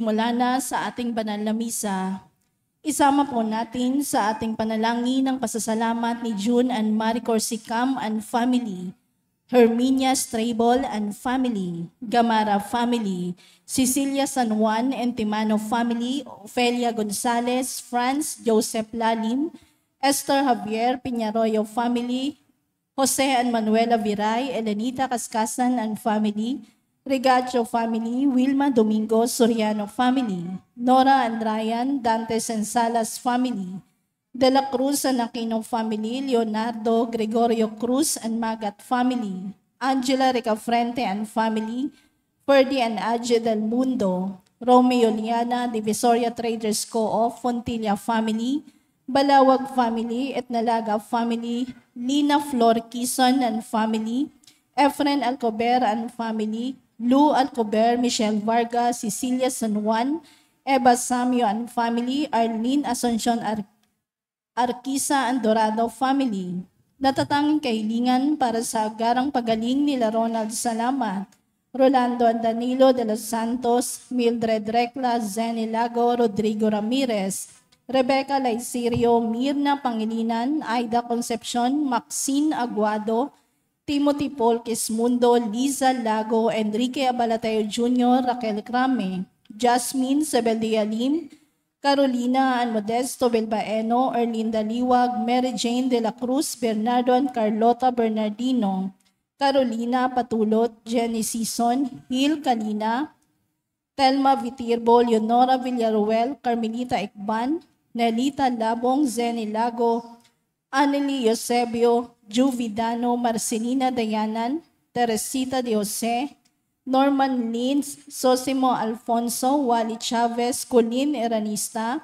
magsisimula na sa ating banal na misa. Isama po natin sa ating panalangin ng pasasalamat ni June and Marie Corsicam and family, Herminia Strable and family, Gamara family, Cecilia San Juan and Timano family, Ofelia Gonzalez, Franz Joseph Lalim, Esther Javier Piñarroyo family, Jose and Manuela Viray, Elenita Cascasan and family, Regacho family, Wilma Domingo Soriano family, Nora and Ryan Dantes and Salas family, De La Cruz and Aquino family, Leonardo Gregorio Cruz and Magat family, Angela Ricafrente and family, Ferdy and Adje del Mundo, Romeo Liana Divisoria Traders Co-op, Fontilla family, Balawag family, Etnalaga family, Lina Flor Quizon and family, Efren Alcober and family, Lou Alcober, Michelle Vargas, Cecilia San Juan, Eva Samio and family, Arlene Asuncion Arquisa and Dorado family. Natatanging kahilingan para sa agarang pagaling nila Ronald Salamat, Rolando and Danilo de los Santos, Mildred Recla, Zenny Lago, Rodrigo Ramirez, Rebecca Laicirio, Mirna Pangilinan, Aida Concepcion, Maxine Aguado, Timothy Paul Quismundo, Liza Lago, Enrique Abalateo Jr., Raquel Crame, Jasmine Sebeldia Lim, Carolina and Modesto Bilbaeno, Erlinda Liwag, Mary Jane de la Cruz, Bernardo and Carlota Bernardino, Carolina Patulot, Jenny Sison, Hil Kalina, Telma Vitirbo, Leonora Villaruel, Carmelita Ekban, Nelita Labong, Zenny Lago, Anneli Eusebio, Juvidano, Marcelina Dayanan, Teresita de Jose, Norman Lins, Sosimo Alfonso, Wally Chavez, Colin Eranista,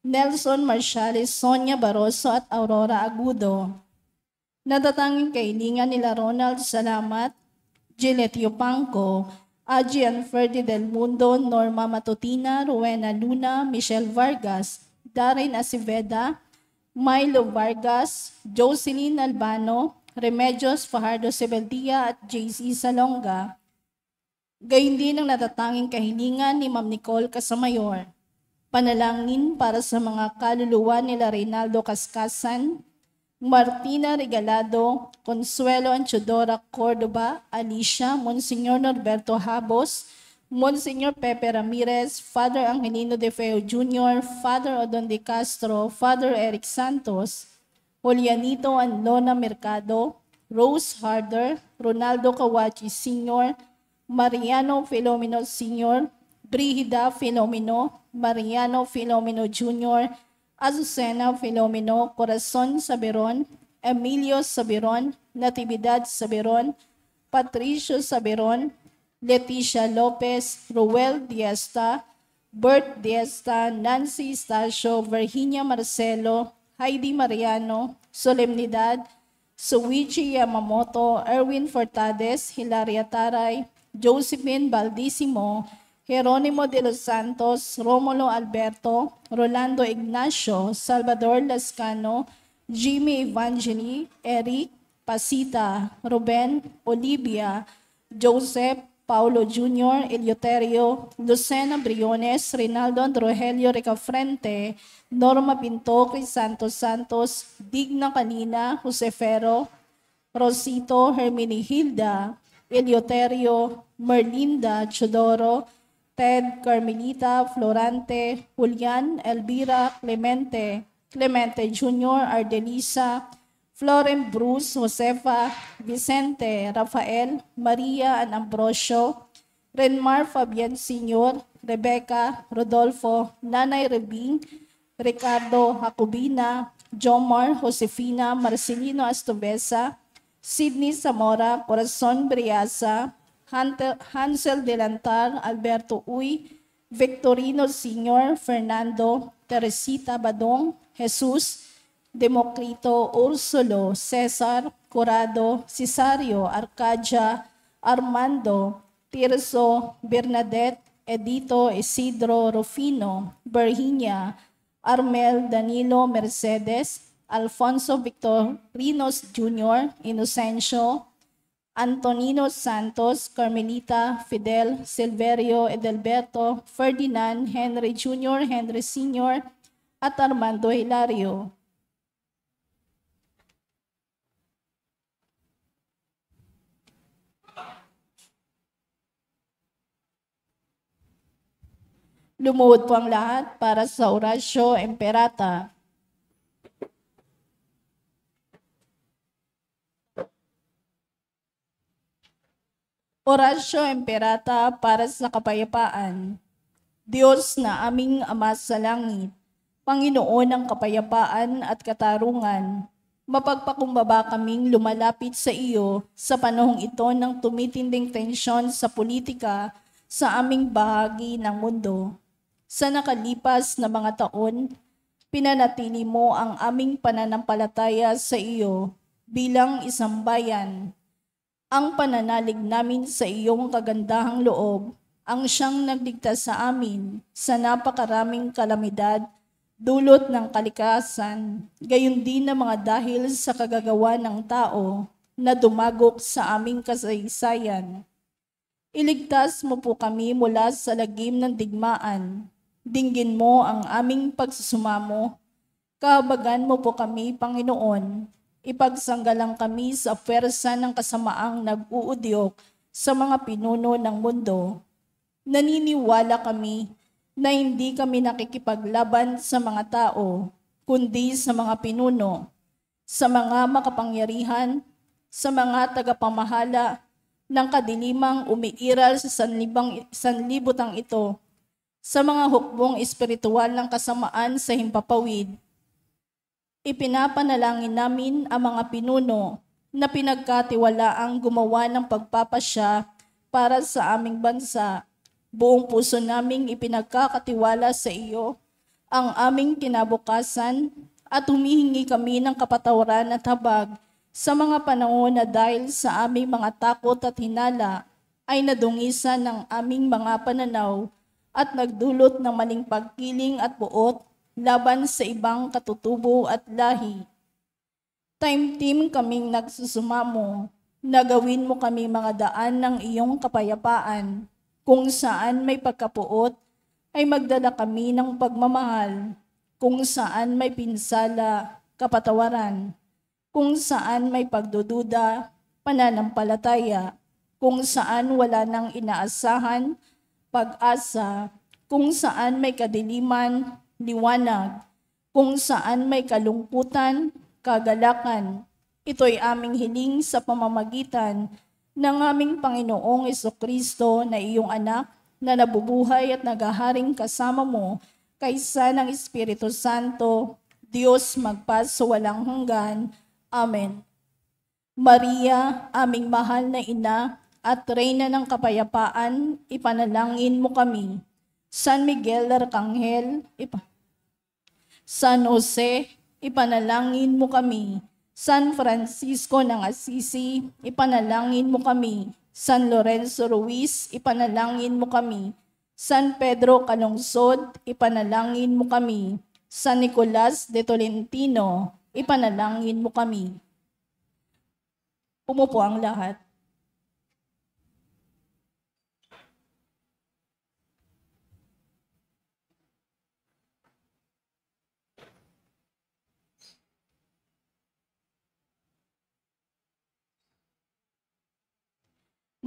Nelson Marshales, Sonia Barroso at Aurora Agudo. Natatanging kahilingan nila Ronald Salamat, Gillette Yupanco, Adrian Ferdi del Mundo, Norma Matutina, Rowena Luna, Michelle Vargas, Darren Aceveda, Milo Vargas, Jocelyn Albano, Remedios Fajardo Sebeldia at JC Salonga. Gayun din ang natatanging kahilingan ni Ma'am Nicole Casamayor. Panalangin para sa mga kaluluwa nila Reynaldo Cascasan, Martina Regalado, Consuelo Anchodora Cordoba, Alicia, Monsignor Norberto Habos, Monsignor Pepe Ramirez, Father Angelino De Feo Jr., Father Odon De Castro, Father Eric Santos, Julianito and Lona Mercado, Rose Harder, Ronaldo Kawachi Sr., Mariano Filomeno Sr., Brigida Filomeno, Mariano Filomeno Jr., Azucena Filomeno, Corazon Saberon, Emilio Saberon, Natividad Saberon, Patricio Saberon, Leticia Lopez, Ruel Diasta, Bert Diasta, Nancy Estacio, Virginia Marcelo, Heidi Mariano, Solemnidad, Suichi Yamamoto, Erwin Fortades, Hilaria Taray, Josephine Baldissimo, Jeronimo de los Santos, Romulo Alberto, Rolando Ignacio, Salvador Lascano, Jimmy Evangeli, Eric Pasita, Ruben, Olivia, Joseph, Paulo Jr., Eleuterio, Lucena Briones, Rinaldo Rogelio Ricafrente, Norma Pinto, Crisanto Santos, Digna Canina, Josefero, Rosito, Hermenihilda, Eleuterio, Merlinda, Chodoro, Ted, Carmelita, Florante, Julian, Elvira, Clemente, Clemente Jr., Ardelisa, Floren Bruce, Josefa, Vicente, Rafael, Maria and Ambrosio, Renmar Fabian Sr., Rebecca, Rodolfo, Nanay Rebing, Ricardo Jacobina, Jomar, Josefina, Marcelino Astobesa, Sidney Zamora, Corazon Briasa, Hansel Delantar, Alberto Uy, Victorino Sr., Fernando, Teresita Badong, Jesus, Democrito, Ursulo, Cesar, Corado, Cesario, Arcadia, Armando, Tirso, Bernadette, Edito, Isidro, Rufino, Virginia, Armel, Danilo, Mercedes, Alfonso Victorinos Jr., Inocencio, Antonino Santos, Carmelita, Fidel, Silverio, Edelberto, Ferdinand, Henry Jr., Henry Sr., at Armando Hilario. Lumuhod po ang lahat para sa Orasyo Imperata. Orasyo Imperata para sa kapayapaan. Diyos na aming Ama sa langit, Panginoon ng kapayapaan at katarungan, mapagpakumbaba kaming lumalapit sa iyo sa panahong ito ng tumitinding tensyon sa politika sa aming bahagi ng mundo. Sa nakalipas na mga taon, pinanatili mo ang aming pananampalataya sa iyo bilang isang bayan. Ang pananalig namin sa iyong kagandahang loob ang siyang nagligtas sa amin sa napakaraming kalamidad, dulot ng kalikasan, gayon din na mga dahil sa kagagawa ng tao na dumagok sa aming kasaysayan. Iligtas mo po kami mula sa lagim ng digmaan. Dinggin mo ang aming pagsusumamo. Kahabagan mo po kami, Panginoon. Ipagsanggalang kami sa pwersa ng kasamaang nag-uudyok sa mga pinuno ng mundo. Naniniwala kami na hindi kami nakikipaglaban sa mga tao, kundi sa mga pinuno, sa mga makapangyarihan, sa mga tagapamahala ng kadilimang umiiral sa sanlibutang ito, sa mga hukbong espiritual ng kasamaan sa himpapawid. Ipinapanalangin namin ang mga pinuno na pinagkatiwalaang gumawa ng pagpapasya para sa aming bansa. Buong puso naming ipinagkakatiwala sa iyo ang aming kinabukasan at humihingi kami ng kapatawaran at habag sa mga panahon na dahil sa aming mga takot at hinala ay nadungisan ng aming mga pananaw at nagdulot ng maling pagkiling at buot laban sa ibang katutubo at lahi. Time-team kaming nagsusumamo na gawin mo kami mga daan ng iyong kapayapaan, kung saan may pagkapuot ay magdala kami ng pagmamahal, kung saan may pinsala, kapatawaran, kung saan may pagdududa, pananampalataya, kung saan wala nang inaasahan, pag-asa, kung saan may kadiliman, liwanag, kung saan may kalungkutan, kagalakan. Ito'y aming hiling sa pamamagitan ng aming Panginoong Jesucristo na iyong anak na nabubuhay at naghaharing kasama mo kaysa ng Espiritu Santo, Diyos magpasawalang hanggan. Amen. Maria, aming mahal na ina at Reyna ng kapayapaan, ipanalangin mo kami. San Miguel Arcangel, San Jose, ipanalangin mo kami. San Francisco ng Assisi, ipanalangin mo kami. San Lorenzo Ruiz, ipanalangin mo kami. San Pedro Calungsod, ipanalangin mo kami. San Nicolas de Tolentino, ipanalangin mo kami. Umupo ang lahat.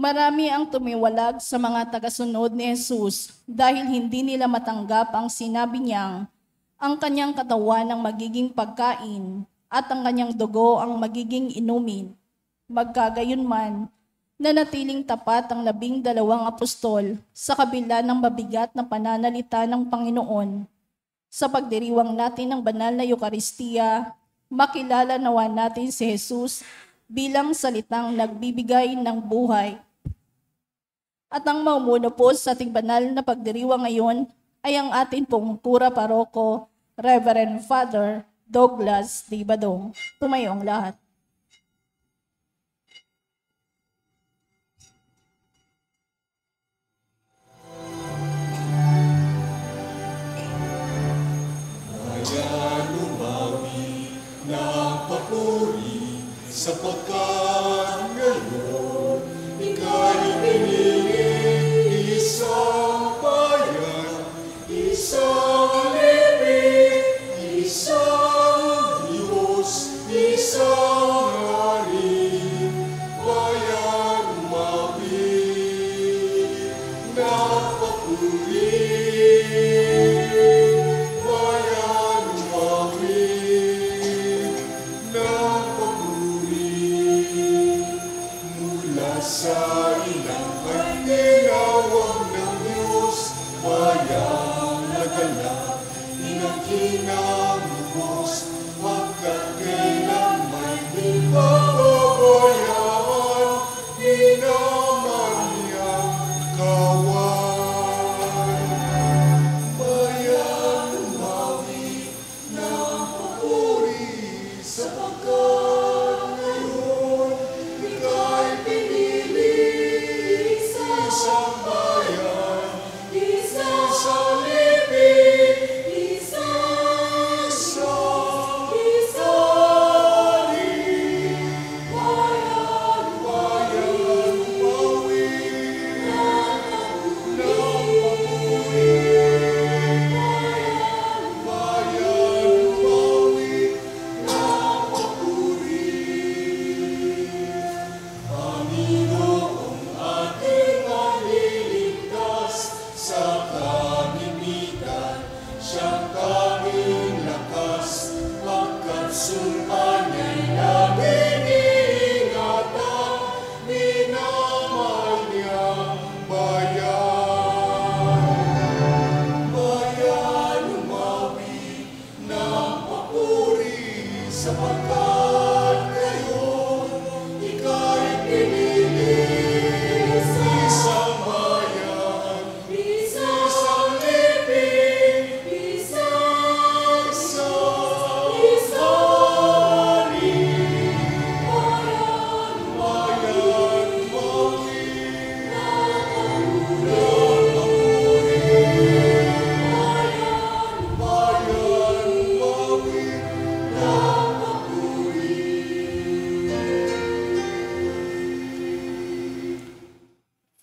Marami ang tumiwalag sa mga tagasunod ni Jesus dahil hindi nila matanggap ang sinabi niyang ang kanyang katawan ang magiging pagkain at ang kanyang dugo ang magiging inumin. Magkagayunman, nanatiling tapat ang 12 apostol sa kabila ng mabigat na pananalita ng Panginoon. Sa pagdiriwang natin ng banal na Eukaristiya, makilala nawa natin si Jesus bilang salitang nagbibigay ng buhay. At ang maumuno po sa ating banal na pagdiriwang ngayon ay ang ating pong Kura Paroko, Reverend Father Douglas D. Badong. Tumayo ang lahat. Sapagkat ngayon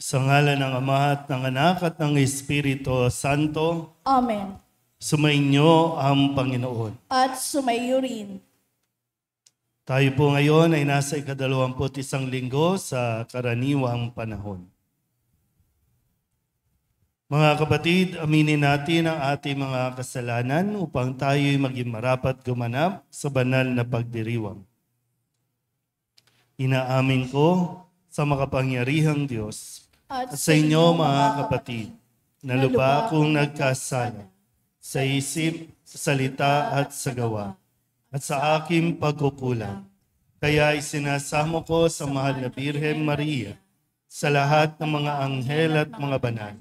Sa ngalan ng Ama at ng Anak at ng Espiritu Santo, Amen. sumainyo ang Panginoon. At sumaiyo rin. Tayo po ngayon ay nasa 21 linggo sa karaniwang panahon. Mga kapatid, aminin natin ang ating mga kasalanan upang tayo'y maging marapat gumanap sa banal na pagdiriwang. Inaamin ko sa makapangyarihang Diyos at sa inyo mga kapatid, na lubha akong nagkasala sa isip, sa salita at sa gawa, at sa aking pagkukulang. Kaya isinasamo ko sa mahal na Birhen Maria, sa lahat ng mga anghel at mga banal,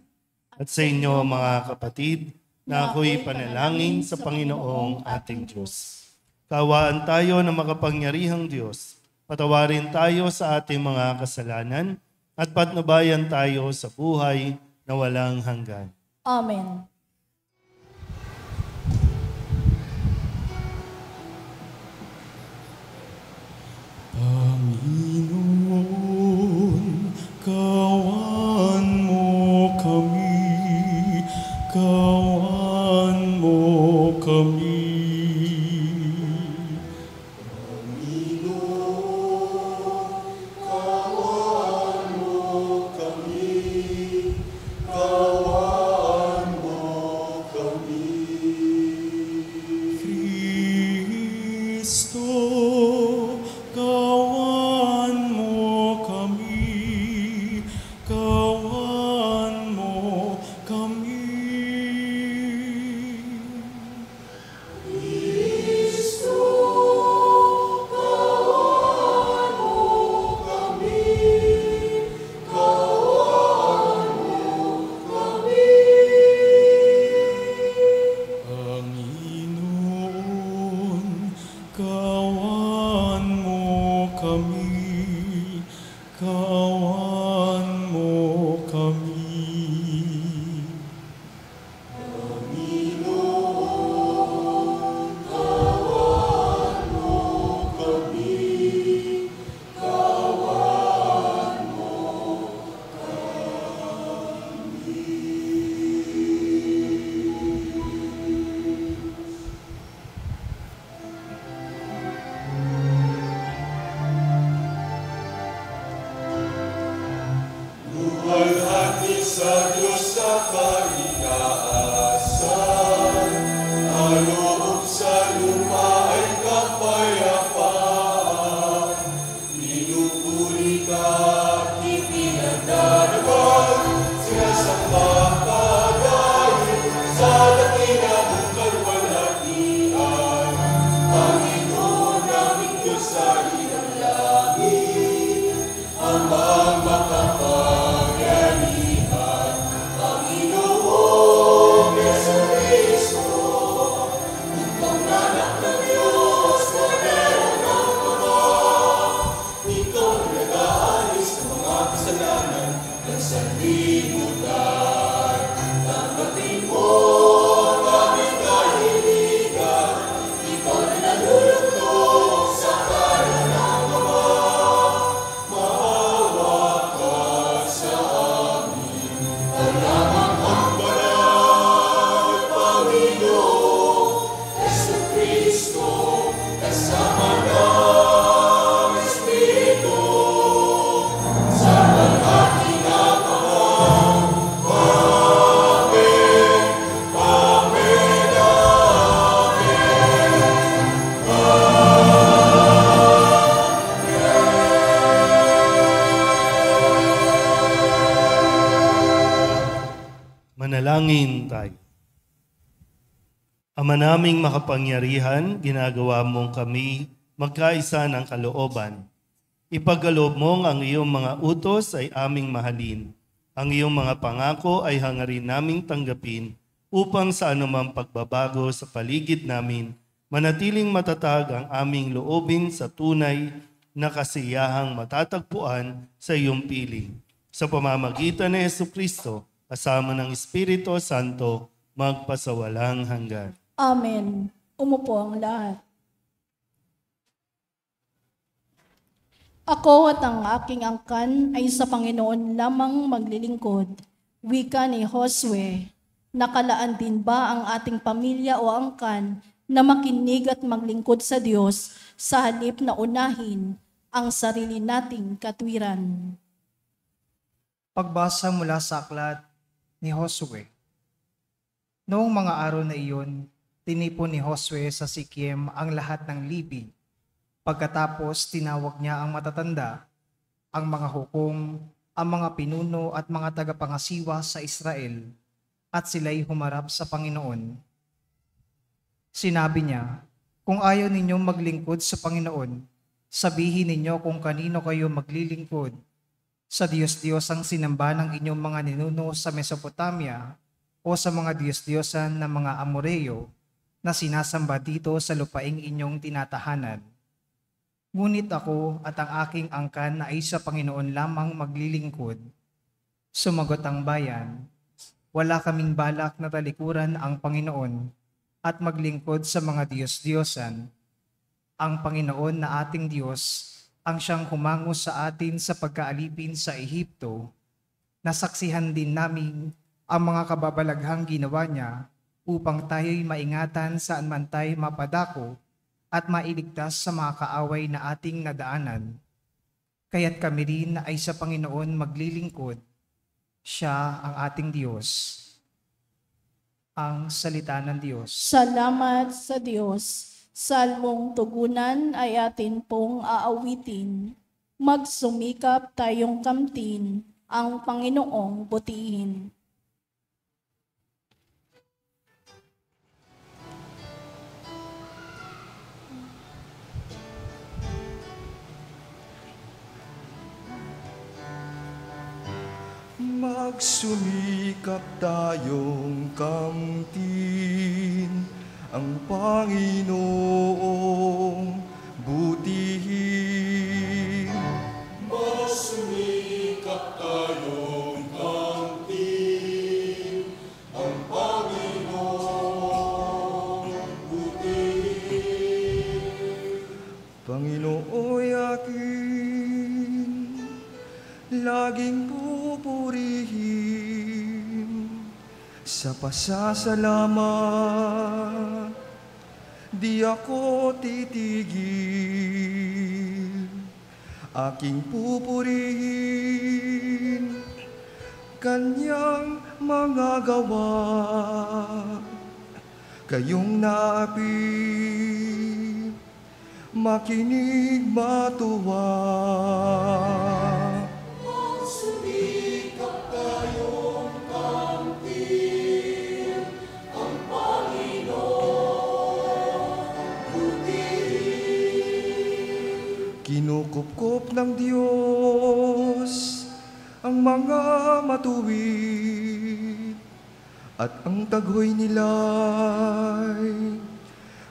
at sa inyo mga kapatid, na ako'y panalangin sa Panginoong ating Diyos. Kawaan tayo ng makapangyarihang Diyos, patawarin tayo sa ating mga kasalanan, at patnubayan tayo sa buhay na walang hanggan. Amen. Panginoon, kawan mo kami, kawan mo kami. Manalangin tayo. Ama Ama naming makapangyarihan, ginagawa mong kami magkaisa ng kalooban. Ipagkaloob mong ang iyong mga utos ay aming mahalin. Ang iyong mga pangako ay hangarin naming tanggapin upang sa anumang pagbabago sa paligid namin, manatiling matatag ang aming loobin sa tunay na kasiyahang matatagpuan sa iyong piling. Sa pamamagitan ni Jesucristo, kasama ng Espiritu Santo, magpasawalang hanggan. Amen. Umupo ang lahat. Ako at ang aking angkan ay sa Panginoon lamang maglilingkod. Wika ni Josue, nakalaan din ba ang ating pamilya o angkan na makinig at maglingkod sa Diyos sa halip na unahin ang sarili nating katwiran? Pagbasa mula sa aklat ni Josue. Noong mga araw na iyon, tinipon ni Josue sa Sikiem ang lahat ng libing. Pagkatapos tinawag niya ang matatanda, ang mga hukom, ang mga pinuno at mga tagapangasiwa sa Israel, at sila'y humarap sa Panginoon. Sinabi niya, kung ayaw ninyong maglingkod sa Panginoon, sabihin ninyo kung kanino kayo maglilingkod. Sa Diyos-Diyos ang sinamba ng inyong mga ninuno sa Mesopotamia o sa mga Diyos-Diyosan ng mga Amoreo na sinasamba dito sa lupaing inyong tinatahanan. Ngunit ako at ang aking angkan na ay sa Panginoon lamang maglilingkod. Sumagot ang bayan, wala kaming balak na talikuran ang Panginoon at maglingkod sa mga Diyos-Diyosan. Ang Panginoon na ating Diyos ang siyang humango sa atin sa pagkaalipin sa Ehipto. Nasaksihan din namin ang mga kababalaghang ginawa niya upang tayo'y maingatan saan man tayo mapadako at mailigtas sa mga kaaway na ating nadaanan. Kaya't kami rin ay sa Panginoon maglilingkod. Siya ang ating Diyos. Ang salita ng Diyos. Salamat sa Diyos. Salmong tugunan ay atin pong aawitin. Magsumikap tayong kamtin ang Panginoong butihin. Magsumikap tayong kamtin ang Panginoong butihin. Magsumikap tayong kamtin ang Panginoong butihin. Panginooy akin, laging pupurihin sa pasasalamat, di ako titigil. Aking pupurihin kanyang mga gawa, kayong naapit, makinig matuwa. Kinukupkop ng Diyos ang mga matuwid at ang taghoy nila'y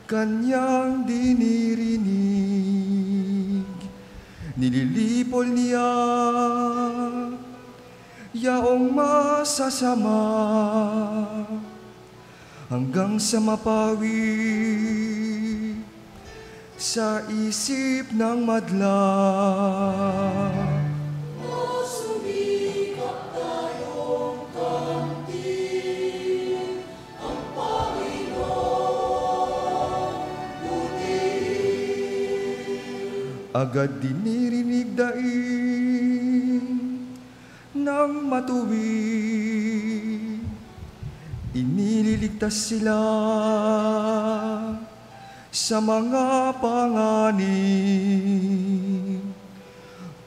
kanyang dinirinig. Nililipol niya yaong masasama hanggang sa mapawi sa isip ng madla. Masumikap tayong kamtin ang Panginoong butihin. Agad dinirinig daing ng matuwid, inililigtas sila sa mga panganib.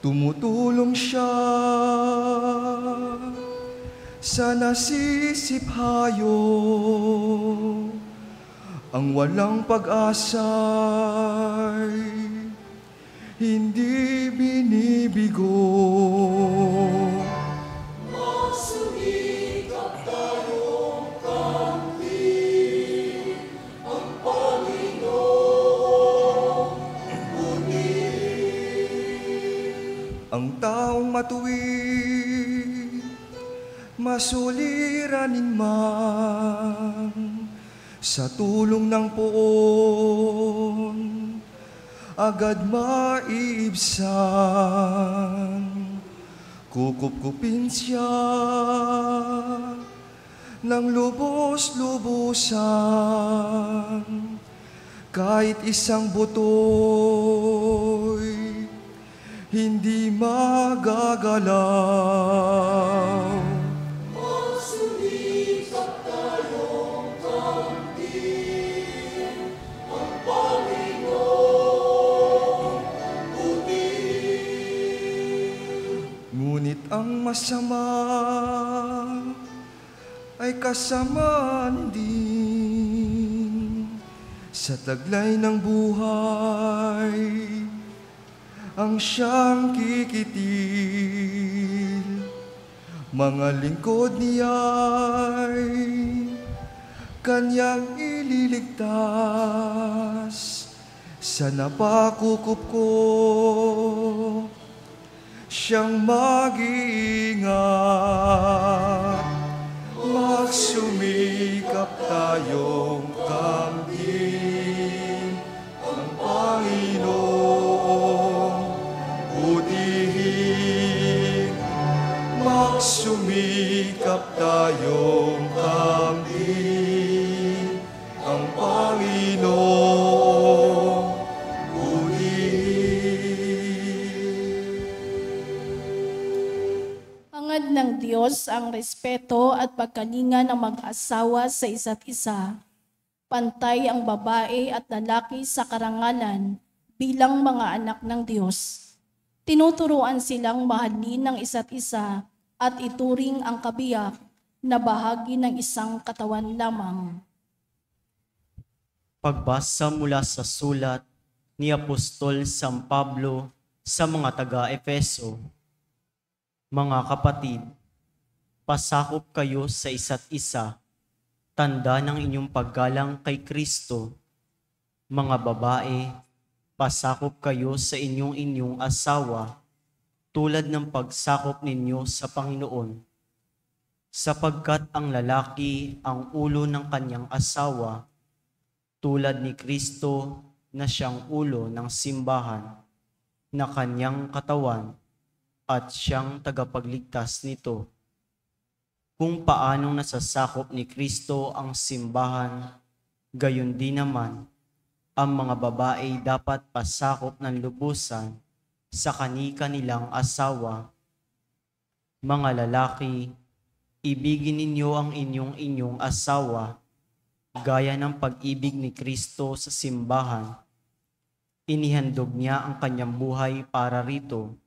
Tumutulong siya sa nasisiphayo Ang walang pag-asa'y hindi binibigo. Ang taong matuwid, masuliranin man sa tulong ng poon, agad maiibsan. Kukup-kupin siya ng lubos-lubusan, kahit isang buto'y hindi magagalaw. Magsulikap tayong kamtin ang Panginoon purihin. Ngunit ang masama ay kasamaan din sa taglay ng buhay. Ang siyang kikitil, mga lingkod niya'y kanyang ililigtas. Sa napakukup ko, siyang mag-iingat. Magsumikap tayong kamtin ang Panginoon putihin. Magsumikap tayong kamtin ang Panginoon putihin. Hangad ng Diyos ang respeto at pagkalinga ng mag-asawa sa isa't isa. Pantay ang babae at lalaki sa karangalan bilang mga anak ng Diyos. Tinuturuan silang mahalin ng isa't isa at ituring ang kabiyak na bahagi ng isang katawan lamang. Pagbasa mula sa sulat ni Apostol San Pablo sa mga taga-Efeso. Mga kapatid, pasakop kayo sa isa't isa, tanda ng inyong paggalang kay Kristo. Mga babae, pasakop kayo sa inyong asawa, tulad ng pagsakop ninyo sa Panginoon. Sapagkat ang lalaki ang ulo ng kanyang asawa, tulad ni Kristo na siyang ulo ng simbahan, na kanyang katawan at siyang tagapagligtas nito. Kung paanong nasasakop ni Kristo ang simbahan, gayon din naman, ang mga babae dapat pasakop ng lubusan sa kani-kanilang asawa. Mga lalaki, ibigin ninyo ang inyong asawa, gaya ng pag-ibig ni Kristo sa simbahan. Inihandog niya ang kanyang buhay para rito,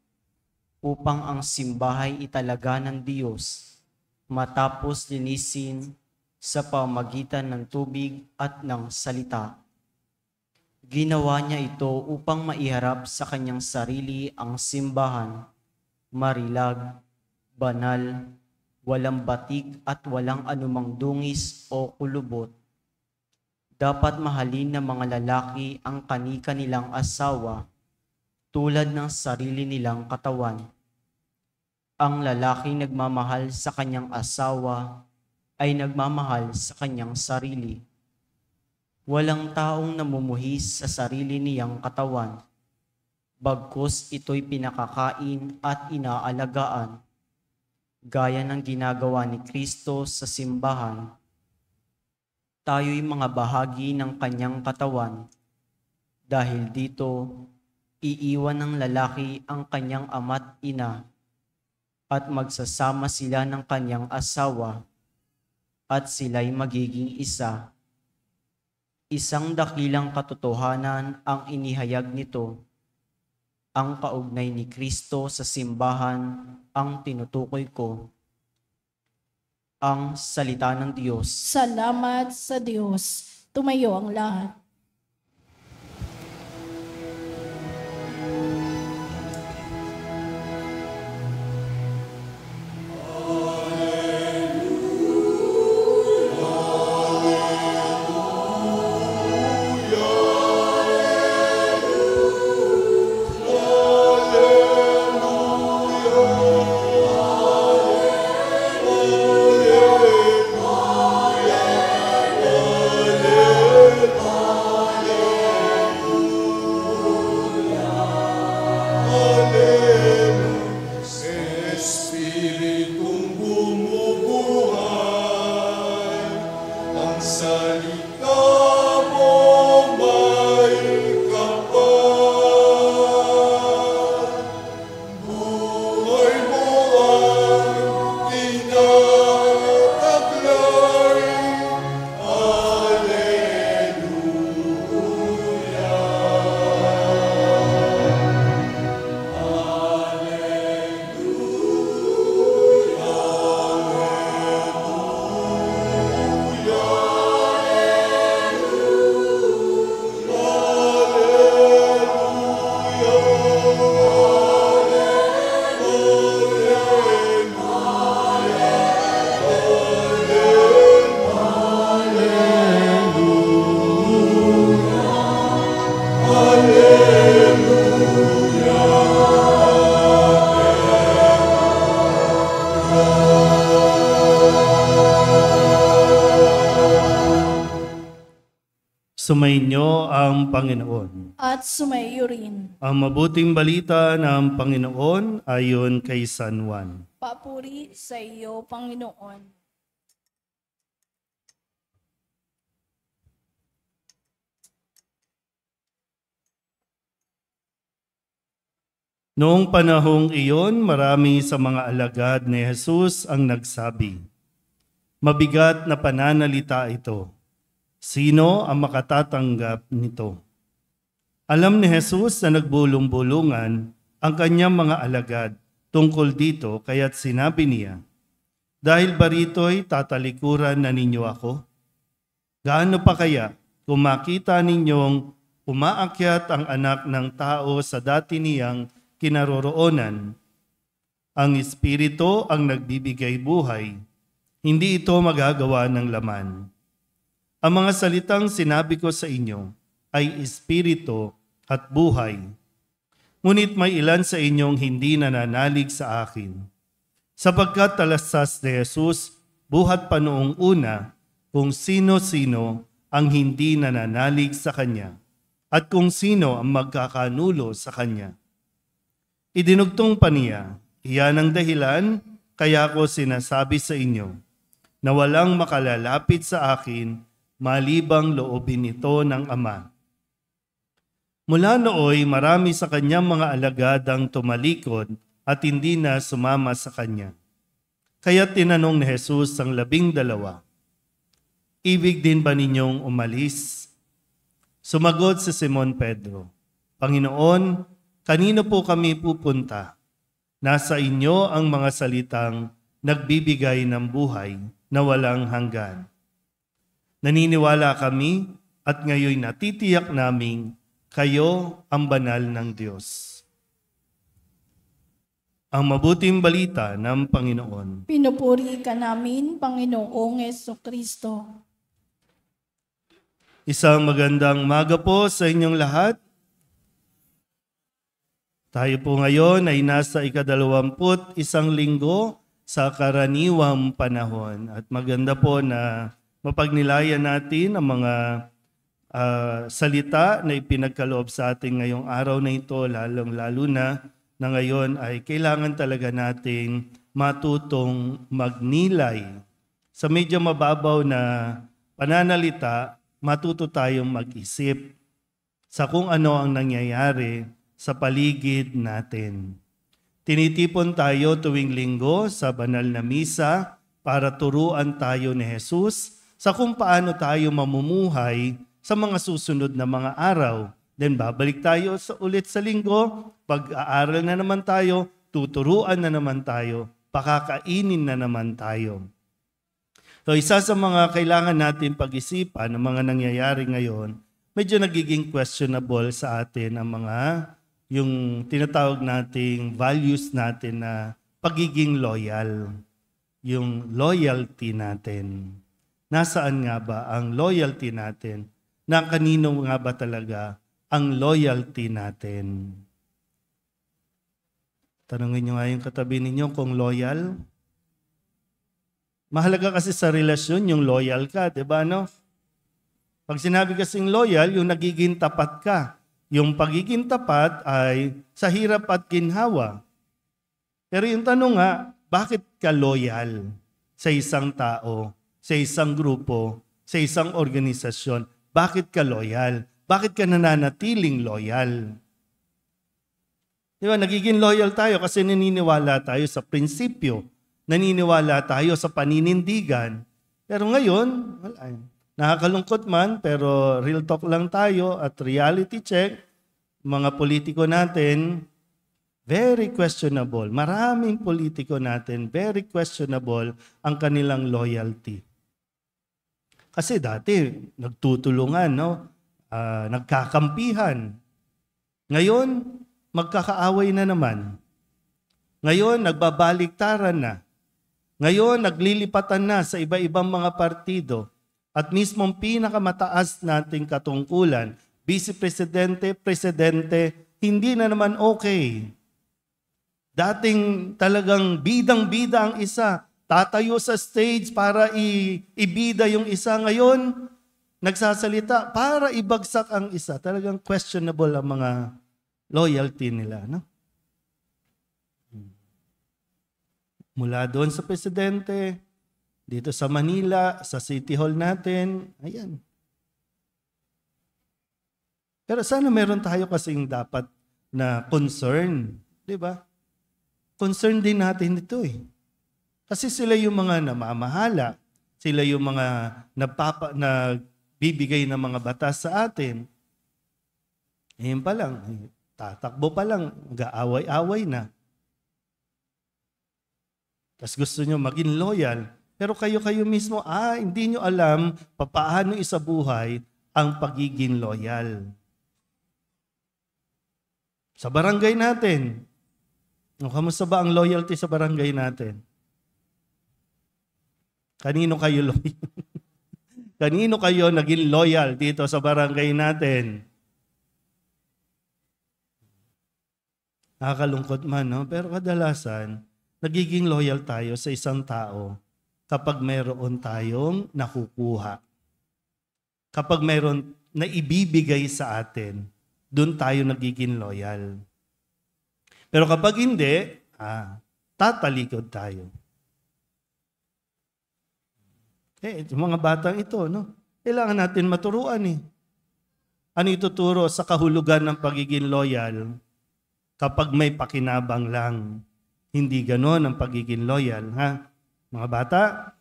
upang ang simbahay italaga ng Diyos, matapos linisin sa pamamagitan ng tubig at ng salita. Ginawa niya ito upang maiharap sa kanyang sarili ang simbahan, marilag, banal, walang batik at walang anumang dungis o kulubot. Dapat mahalin ng mga lalaki ang kani-kanilang asawa tulad ng sarili nilang katawan. Ang lalaking nagmamahal sa kanyang asawa ay nagmamahal sa kanyang sarili. Walang taong namumuhis sa sarili niyang katawan, bagkus ito'y pinakakain at inaalagaan, gaya ng ginagawa ni Kristo sa simbahan. Tayo'y mga bahagi ng kanyang katawan. Dahil dito, iiwan ng lalaki ang kanyang ama't ina, at magsasama sila ng kanyang asawa, at sila'y magiging isa. Isang dakilang katotohanan ang inihayag nito. Ang kaugnay ni Kristo sa simbahan ang tinutukoy ko. Ang salita ng Diyos. Salamat sa Diyos. Tumayo ang lahat. Espiritong bumubuhay, ang salita mo may kapal. Buhay mo ang tinataglay. Sumainyo ang Panginoon. At sumaiyo rin. Ang mabuting balita ng Panginoon ayon kay San Juan. Papuri sa iyo, Panginoon. Noong panahong iyon, marami sa mga alagad ni Jesus ang nagsabi, "Mabigat na pananalita ito. Sino ang makatatanggap nito?" Alam ni Jesus na nagbulong-bulungan ang kanyang mga alagad tungkol dito, kaya't sinabi niya, "Dahil ba rito'y tatalikuran na ninyo ako? Gaano pa kaya kung makita ninyong umaakyat ang anak ng tao sa dati niyang kinaroroonan? Ang Espiritu ang nagbibigay buhay, hindi ito magagawa ng laman. Ang mga salitang sinabi ko sa inyo ay Espiritu at buhay. Ngunit may ilan sa inyong hindi nananalig sa akin. Sapagkat talastas ni Jesus buhat pa noong una kung sino-sino ang hindi nananalig sa Kanya at kung sino ang magkakanulo sa Kanya. Idinugtong pa niya, iyan ang dahilan kaya ko sinasabi sa inyo na walang makalalapit sa akin malibang loobin ito ng Ama." Mula nooy marami sa kanyang mga alagad ang tumalikod at hindi na sumama sa kanya. Kaya tinanong ni Jesus ang 12, "Ibig din ba ninyong umalis?" Sumagot si Simon Pedro, "Panginoon, kanino po kami pupunta? Nasa inyo ang mga salitang nagbibigay ng buhay na walang hanggan. Naniniwala kami at ngayon natitiyak naming kayo ang banal ng Diyos." Ang mabuting balita ng Panginoon. Pinupuri ka namin, Panginoong Jesucristo. Isang magandang umaga po sa inyong lahat. Tayo po ngayon ay nasa ika-21 linggo sa karaniwang panahon. At maganda po na mapagnilayan natin ang mga salita na ipinagkaloob sa atin ngayong araw na ito, lalong-lalo na ngayon ay kailangan talaga nating matutong magnilay. Sa medyo mababaw na pananalita, matuto tayong mag-isip sa kung ano ang nangyayari sa paligid natin. Tinitipon tayo tuwing linggo sa banal na misa para turuan tayo ni Jesus sa kung paano tayo mamumuhay sa mga susunod na mga araw. Then babalik tayo ulit sa linggo, pag-aaral na naman tayo, tuturuan na naman tayo, pakakainin na naman tayo. So isa sa mga kailangan natin pag-isipan ng mga nangyayari ngayon, medyo nagiging questionable sa atin ang mga yung tinatawag nating values natin na pagiging loyal. Yung loyalty natin. Nasaan nga ba ang loyalty natin? Na kanino nga ba talaga ang loyalty natin? Tanungin nyo nga yung katabi ninyo kung loyal. Mahalaga kasi sa relasyon yung loyal ka, di ba no? Pag sinabi kasing loyal, yung nagiging tapat ka. Yung pagiging tapat ay sa hirap at ginhawa. Pero yung tanong nga, bakit ka loyal sa isang tao, sa isang grupo, sa isang organisasyon? Bakit ka loyal? Bakit ka nananatiling loyal? Di ba, nagiging loyal tayo kasi naniniwala tayo sa prinsipyo. Naniniwala tayo sa paninindigan. Pero ngayon, wala. Nakakalungkot man, pero real talk lang tayo at reality check, mga politiko natin, very questionable. Maraming politiko natin, very questionable ang kanilang loyalty. Kasi dati, nagtutulungan, no? Nagkakampihan. Ngayon, magkakaaway na naman. Ngayon, nagbabaliktaran na. Ngayon, naglilipatan na sa iba-ibang mga partido. At mismong pinakamataas nating katungkulan, vice-presidente, presidente, hindi na naman okay. Dating talagang bidang-bida ang isa, tatayo sa stage para ibida yung isa. Ngayon, nagsasalita para ibagsak ang isa. Talagang questionable ang mga loyalty nila. No? Mula doon sa presidente, dito sa Manila, sa City Hall natin, ayan. Pero sana meron tayo kasing dapat na concern. Di ba? Concern din natin ito eh. Kasi sila yung mga namamahala. Sila yung mga nagbibigay ng mga batas sa atin. Ngayon pa lang, tatakbo pa lang, mag-aaway-away na. Tapos gusto nyo maging loyal. Pero kayo mismo, hindi nyo alam paano isabuhay ang pagiging loyal. Sa barangay natin, kamusta ba ang loyalty sa barangay natin? Kanino kayo loyal? Kanino kayo naging loyal dito sa barangay natin? Nakakalungkot man, no? Pero kadalasan, nagiging loyal tayo sa isang tao kapag mayroon tayong nakukuha. Kapag mayroon na ibibigay sa atin, doon tayo nagiging loyal. Pero kapag hindi, tatalikod tayo. Yung mga batang ito, no? Kailangan natin maturuan eh. Ano ituturo sa kahulugan ng pagiging loyal kapag may pakinabang lang? Hindi ganon ang pagiging loyal, ha? Mga bata,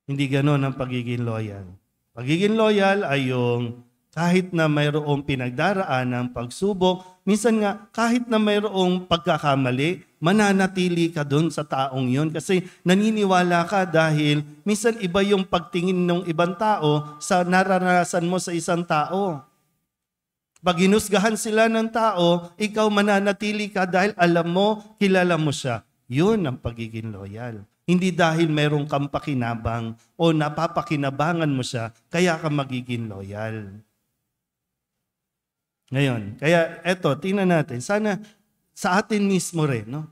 hindi ganon ang pagiging loyal. Pagiging loyal ay yung kahit na mayroong pinagdaraan ng pagsubok, minsan nga kahit na mayroong pagkakamali, mananatili ka doon sa taong yon kasi naniniwala ka dahil minsan iba yung pagtingin ng ibang tao sa naranasan mo sa isang tao. Pag hinusgahan sila ng tao, ikaw mananatili ka dahil alam mo, kilala mo siya. Yun ang pagiging loyal. Hindi dahil mayroong kang pakinabang o napapakinabangan mo siya, kaya ka magiging loyal. Ngayon, kaya eto, tingnan natin. Sana sa atin mismo rin, no?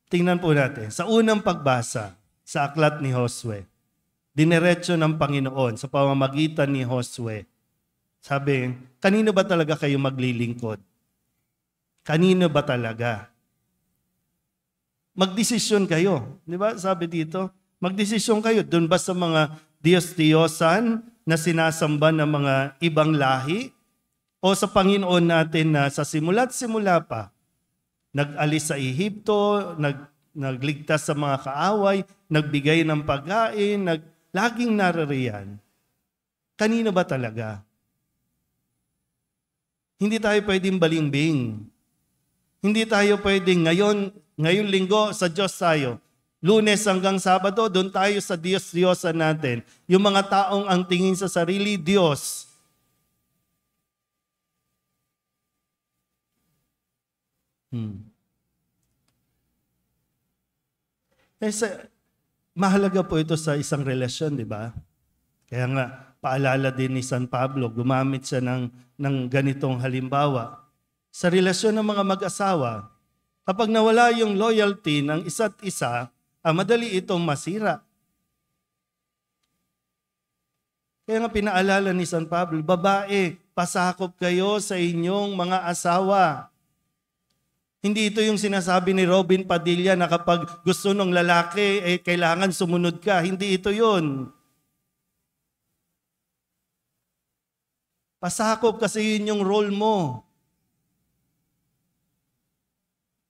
Tingnan po natin. Sa unang pagbasa, sa aklat ni Josue, dineretso ng Panginoon sa pamamagitan ni Josue. Sabi, kanino ba talaga kayo maglilingkod? Kanino ba talaga? Magdesisyon kayo. Di ba? Sabi dito, magdesisyon kayo. Doon ba sa mga Diyos-Diyosan na sinasamba ng mga ibang lahi? O sa Panginoon natin na sa simula't simula pa, nag-alis sa Ehipto, nagligtas sa mga kaaway, nagbigay ng pagkain, laging naririyan. Kanino ba talaga? Hindi tayo pwedeng balimbing. Hindi tayo pwedeng ngayon linggo sa Diyos tayo. Lunes hanggang Sabado, doon tayo sa Diyos-Diyosan natin. Yung mga taong ang tingin sa sarili, Diyos. Mahalaga po ito sa isang relasyon, di ba? Kaya nga, paalala din ni San Pablo, gumamit siya ng ganitong halimbawa. Sa relasyon ng mga mag-asawa, kapag nawala yung loyalty ng isa't isa, madali itong masira. Kaya nga pinaalala ni San Pablo, babae, pasakop kayo sa inyong mga asawa. Hindi ito yung sinasabi ni Robin Padilla na kapag gusto ng lalaki, kailangan sumunod ka. Hindi ito yun. Pasakop kasi yun yung role mo.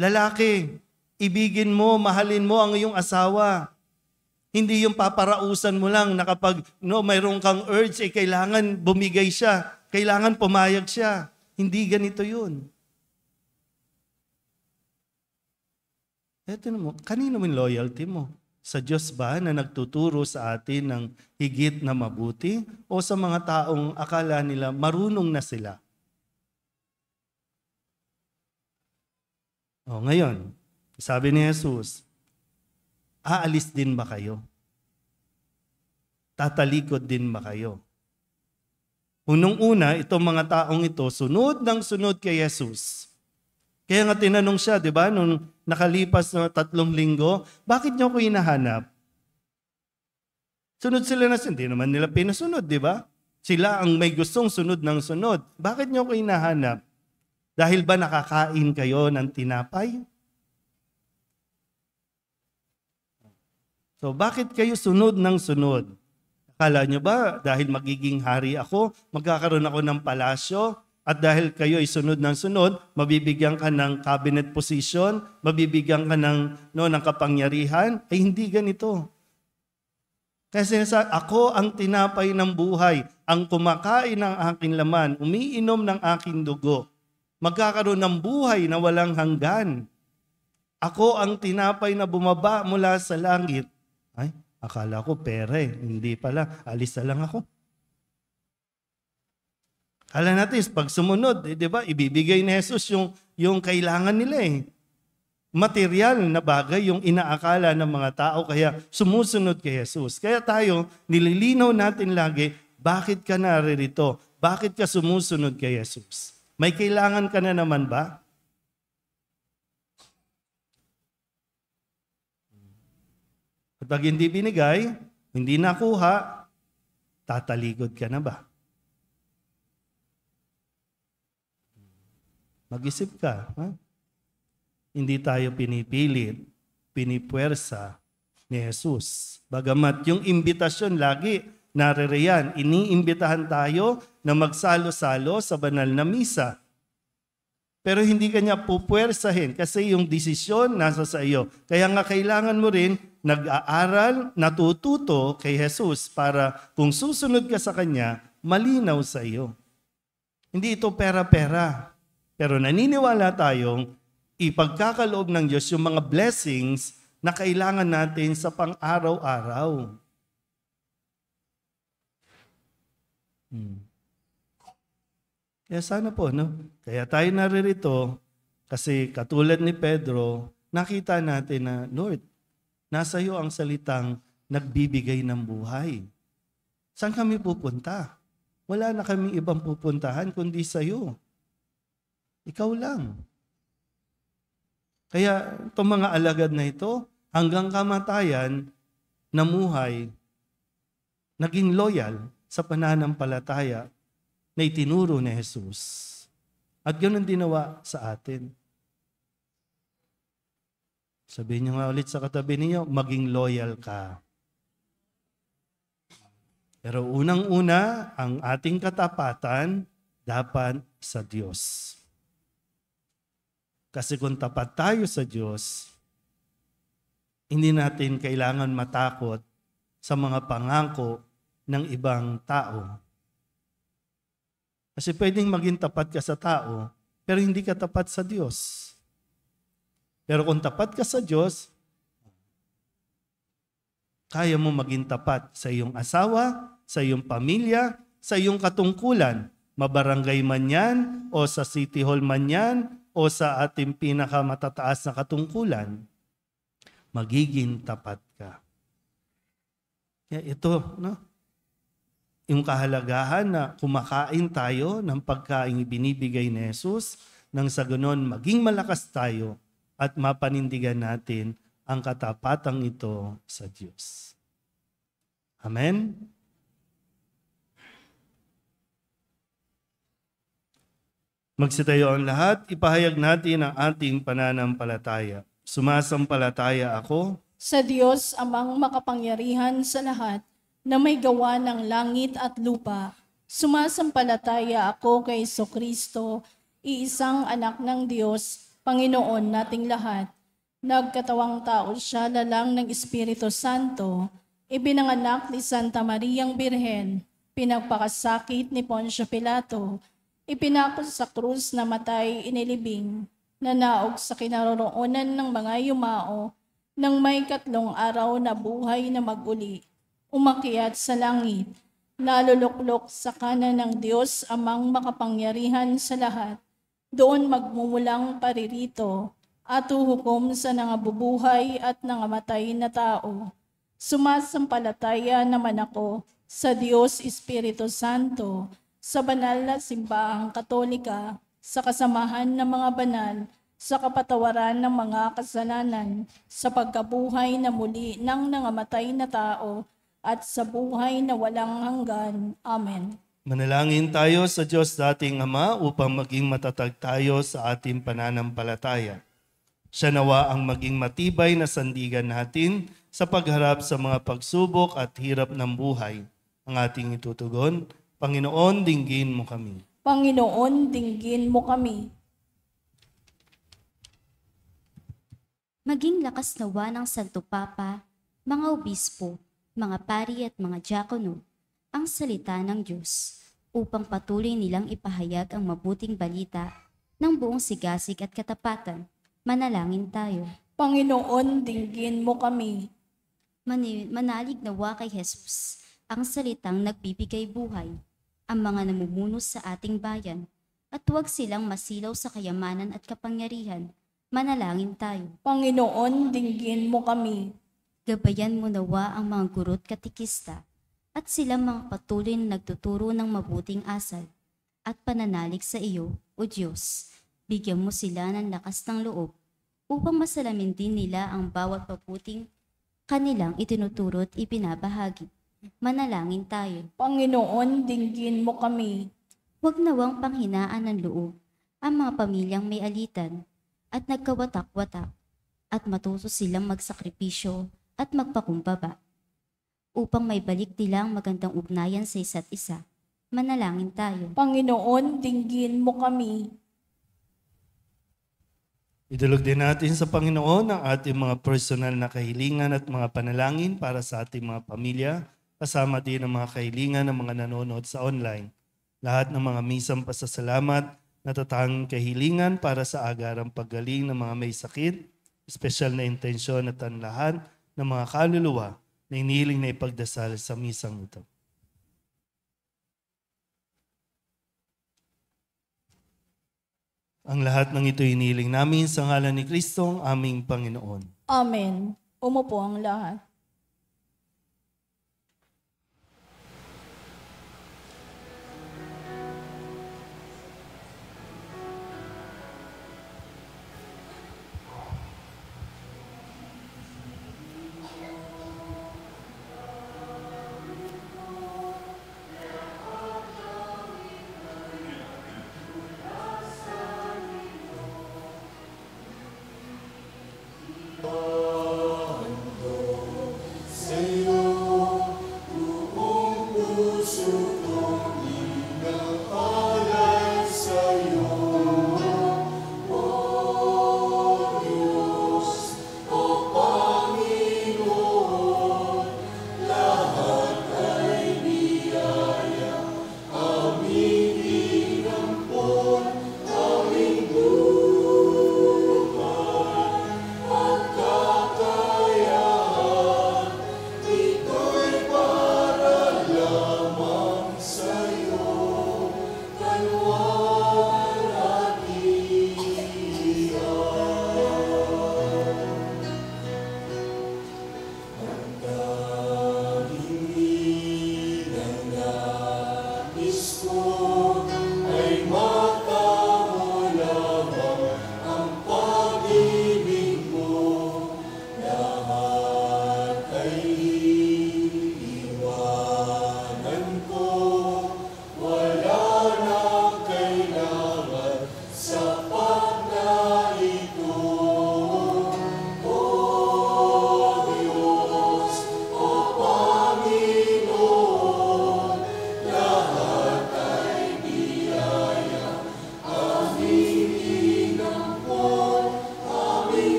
Lalaki, ibigin mo, mahalin mo ang iyong asawa. Hindi yung paparausan mo lang na kapag mayroon kang urge, kailangan bumigay siya. Kailangan pumayag siya. Hindi ganito yun. Eto mo, kanino mo loyalty mo? Sa Diyos ba na nagtuturo sa atin ng higit na mabuti? O sa mga taong akala nila marunong na sila? Ngayon, sabi ni Jesus, aalis din ba kayo? Tatalikod din ba kayo? Unang-una, itong mga taong ito, sunod ng sunod kay Jesus. Kaya nga tinanong siya, di ba, nung nakalipas na 3 linggo, bakit niyo ako hinahanap? Sunod sila na, hindi naman nila pinasunod, di ba? Sila ang may gustong sunod ng sunod. Bakit niyo ako hinahanap? Dahil ba nakakain kayo ng tinapay? So bakit kayo sunod ng sunod? Akala niyo ba dahil magiging hari ako, magkakaroon ako ng palasyo, at dahil kayo ay sunod ng sunod, mabibigyan ka ng cabinet position, mabibigyan ka ng kapangyarihan, ay hindi ganito. Kasi ako ang tinapay ng buhay, ang kumakain ng aking laman, umiinom ng aking dugo, magkakaroon ng buhay na walang hanggan. Ako ang tinapay na bumaba mula sa langit. Ay, akala ko pere, hindi pala, alis na lang ako. Kala natin, pag sumunod, di ba, ibibigay ni Jesus yung kailangan nila eh. Material na bagay yung inaakala ng mga tao, kaya sumusunod kay Jesus. Kaya tayo, nililinaw natin lagi, bakit ka naririto? Bakit ka sumusunod kay Jesus? May kailangan ka na naman ba? At pag hindi binigay, hindi nakuha, tatalikod ka na ba? Mag-isip ka. Ha? Hindi tayo pinipilit, pinipuwersa ni Jesus. Bagamat yung imbitasyon lagi naririyan, iniimbitahan tayo na magsalo-salo sa banal na misa. Pero hindi kanya pupuwersahin kasi yung desisyon nasa sa iyo. Kaya nga kailangan mo rin nag-aaral, natututo kay Jesus para kung susunod ka sa Kanya, malinaw sa iyo. Hindi ito pera-pera. Pero naniniwala tayong ipagkakaloob ng Diyos yung mga blessings na kailangan natin sa pang-araw-araw. Kaya sana po, Kaya tayo naririto kasi katulad ni Pedro, nakita natin na, Lord, nasa iyo ang salitang nagbibigay ng buhay. Saan kami pupunta? Wala na kami ibang pupuntahan kundi sa iyo. Ikaw lang. Kaya itong mga alagad na ito, hanggang kamatayan, namuhay, naging loyal sa pananampalataya na itinuro ni Jesus. At ganoon dinawa sa atin. Sabihin niyo nga ulit sa katabi niyo, maging loyal ka. Pero unang-una, ang ating katapatan dapat sa Diyos. Kasi kung tapat tayo sa Diyos, hindi natin kailangan matakot sa mga pangako ng ibang tao. Kasi pwedeng maging tapat ka sa tao, pero hindi ka tapat sa Diyos. Pero kung tapat ka sa Diyos, kaya mo maging tapat sa iyong asawa, sa iyong pamilya, sa iyong katungkulan, mabarangay man yan, o sa city hall man yan, o sa ating pinakamatataas na katungkulan, magiging tapat ka. Kaya ito, no? Yung kahalagahan na kumakain tayo ng pagkain binibigay ni Jesus, nang sa ganon maging malakas tayo at mapanindigan natin ang katapatang ito sa Diyos. Amen? Magsitayo ang lahat, ipahayag natin ang ating pananampalataya. Sumasampalataya ako Sa Diyos amang makapangyarihan sa lahat, na may gawa ng langit at lupa. Sumasampalataya ako kay Kristo, iisang anak ng Diyos, Panginoon nating lahat. Nagkatawang tao siya lalang ng Espiritu Santo, ibinanganak ni Santa Mariang Birhen, pinagpakasakit ni Poncio Pilato, ipinako sa krus na matay inilibing, nanaog sa kinaroroonan ng mga yumao, nang may 3 araw na buhay na maguli, umakyat sa langit, naluluklok sa kanan ng Diyos amang makapangyarihan sa lahat, doon magmumulang paririto, at uhukom sa nangabubuhay at nangamatay na tao. Sumasampalataya naman ako sa Diyos Espiritu Santo, sa banal na simbahang katolika, sa kasamahan ng mga banal, sa kapatawaran ng mga kasalanan, sa pagkabuhay na muli ng nangamatay na tao, at sa buhay na walang hanggan. Amen. Manalangin tayo sa Diyos dating Ama upang maging matatag tayo sa ating pananampalataya. Siya nawa ang maging matibay na sandigan natin sa pagharap sa mga pagsubok at hirap ng buhay. Ang ating itutugon, Panginoon, dinggin mo kami. Panginoon, dinggin mo kami. Maging lakas nawa ng Santo Papa, mga obispo, mga pari at mga diakono, ang salita ng Diyos, upang patuloy nilang ipahayag ang mabuting balita ng buong sigasig at katapatan. Manalangin tayo. Panginoon, dinggin mo kami. Manalig nawa kay Jesus, ang salitang nagbibigay buhay, ang mga namumuno sa ating bayan, at huwag silang masilaw sa kayamanan at kapangyarihan. Manalangin tayo. Panginoon, dinggin mo kami. Gabayan mo nawa ang mga guro't katikista at sila mga patuloy na nagtuturo ng mabuting asal at pananalig sa iyo, O Diyos. Bigyan mo sila ng lakas ng loob upang masalamin din nila ang bawat mabuting kanilang itinuturo at ibinabahagi. Manalangin tayo. Panginoon, dinggin mo kami. Huwag nawang panghinaan ng loob ang mga pamilyang may alitan at nagkawatak-watak at matuto silang magsakripisyo at magpakumbaba upang may balik nila ang magandang ugnayan sa isa't isa. Manalangin tayo. Panginoon, dinggin mo kami. Idulog din natin sa Panginoon ang ating mga personal na kahilingan at mga panalangin para sa ating mga pamilya, kasama din ang mga kahilingan ng mga nanonood sa online. Lahat ng mga misang pasasalamat, natatanging kahilingan para sa agarang paggaling ng mga may sakit, espesyal na intensyon at tanlahan ng mga kaluluwa na inihiling na ipagdasal sa misang ito. Ang lahat ng ito inihiling namin sa ngalan ni Kristo, ang aming Panginoon. Amen. Umupo ang lahat.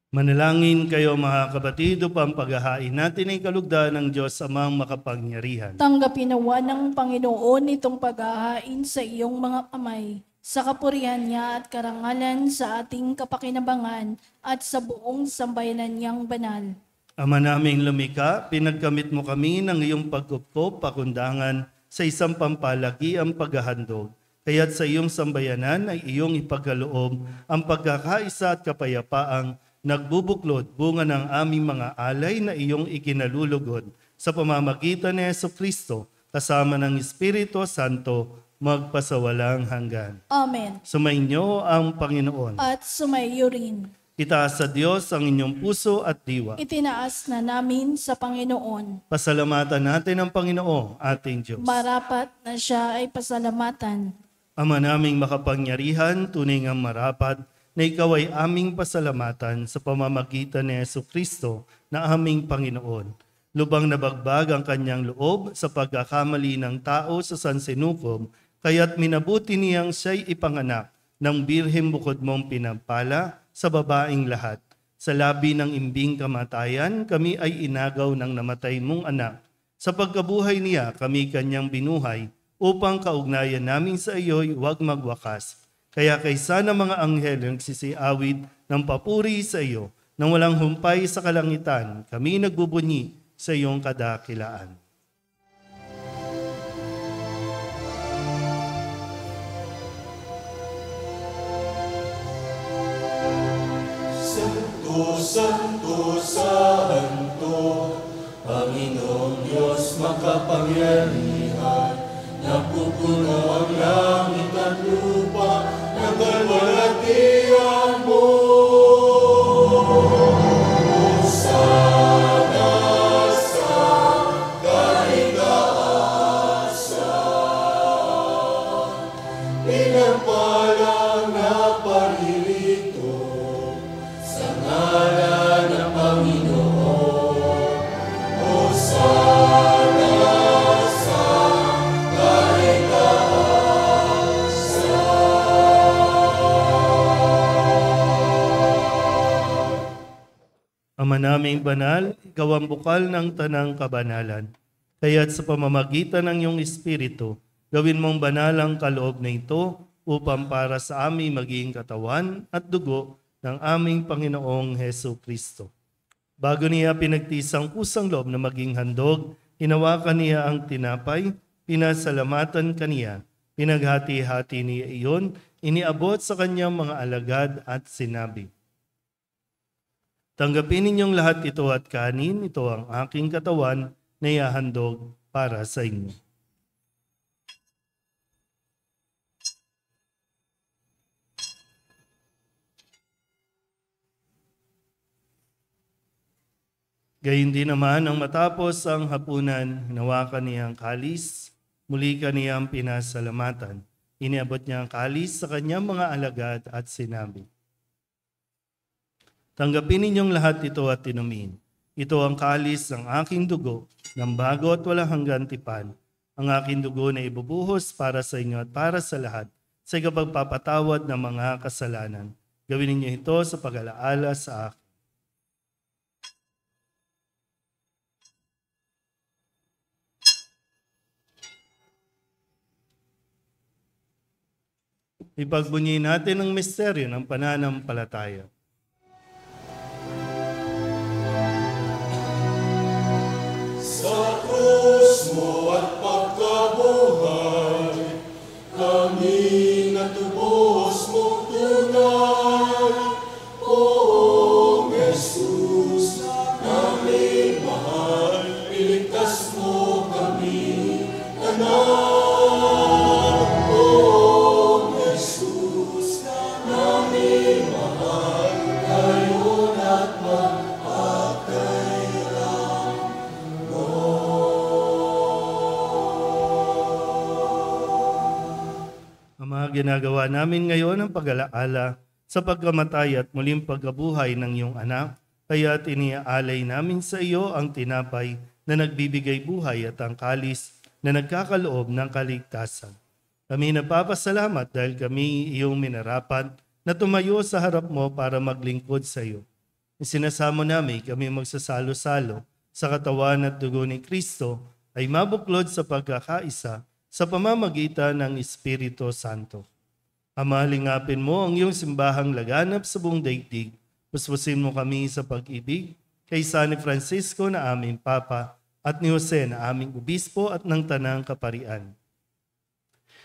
Manalangin kayo mga kapatid upang paghahain natin ay kalugdan ng Diyos Amang makapangyarihan. Tanggapin nawa ng Panginoon itong paghahain sa iyong mga kamay, sa kapurihan niya at karangalan sa ating kapakinabangan at sa buong sambayanan niyang banal. Ama naming lumikha, pinagkamit mo kami ng iyong pagkupo, pakundangan sa isang pampalagi ang paghahandog. Kaya't sa iyong sambayanan ay iyong ipagkaloob ang pagkakaisa at kapayapaang nagbubuklod bunga ng aming mga alay na iyong ikinalulugod sa pamamagitan ni Jesucristo kasama ng Espiritu Santo magpasawalang hanggan. Amen. Sumainyo ang Panginoon. At sumaiyo rin. Itaas sa Diyos ang inyong puso at diwa. Itinaas na namin sa Panginoon. Pasalamatan natin ang Panginoong ating Diyos. Marapat na siya ay pasalamatan. Ama naming makapangyarihan, tunay ngang marapat na ikaw ay aming pasalamatan sa pamamagitan ni Jesucristo na aming Panginoon. Lubang nabagbag ang kanyang loob sa pagkakamali ng tao sa sansinukom, kaya't minabuti niyang siya'y ipanganak ng birheng bukod mong pinampala sa babaeng lahat. Sa labi ng imbing kamatayan, kami ay inagaw ng namatay mong anak. Sa pagkabuhay niya, kami kanyang binuhay upang kaugnayan namin sa iyo'y huwag magwakas. Kaya kaysa ng mga anghel ang nagsisiawit ng papuri sa iyo, nang walang humpay sa kalangitan, kami nagbubunyi sa iyong kadakilaan. Santo, Santo, Santo, Panginoong Diyos makapangyarihan, napupuno ang langit at lupa ng kalwalhatian mo. Hosana sa kaigaasan, pinapalang na paririto sa ngalan ng Panginoon. Hosana sa Ama naming banal, ikaw ang bukal ng tanang kabanalan. Kaya't sa pamamagitan ng iyong Espiritu, gawin mong banal ang kaloob na ito upang para sa aming maging katawan at dugo ng aming Panginoong Hesu Kristo. Bago niya pinagtisang kusang loob na maging handog, hinawakan niya ang tinapay, pinasalamatan kaniya, pinaghati-hati niya iyon, iniabot sa kanyang mga alagad at sinabi, tanggapin ninyong lahat ito at kanin, ito ang aking katawan na ihahandog para sa inyo. Gayun din naman, ang matapos ang hapunan, hinawakan niya ang kalis, muli kaniyang pinasalamatan. Iniabot niya ang kalis sa kanyang mga alagad at sinabi, tanggapin ninyong lahat ito at inumin. Ito ang kalis ng aking dugo, ng bago at walang hanggang tipan. Ang aking dugo na ibubuhos para sa inyo at para sa lahat, sa ikapagpapatawad ng mga kasalanan. Gawin ninyo ito sa pag-alaala sa akin. Ipagbunyi natin ang misteryo ng pananampalataya. Sa krus mo at pagkabuhay, kami natubos mong tunay. Poong Jesus, namin mahal, iligtas mo kami, anak. Poong Jesus, namin mahal, ngayon at ginagawa namin ngayon ang pag-alaala sa pagkamatay at muling pagkabuhay ng iyong anak, kaya iniaalay namin sa iyo ang tinapay na nagbibigay buhay at ang kalis na nagkakaloob ng kaligtasan. Kami nagpapasalamat dahil kami iyong minarapat na tumayo sa harap mo para maglingkod sa iyo. Isinasamo namin kami magsasalo-salo sa katawan at dugo ni Kristo ay mabuklod sa pagkakaisa sa pamamagitan ng Espiritu Santo. Ama, lingapin mo ang iyong simbahang laganap sa buong daigdig. Puspusin mo kami sa pag-ibig kay San Francisco na aming Papa at ni Jose na aming Obispo at ng Tanang Kaparian.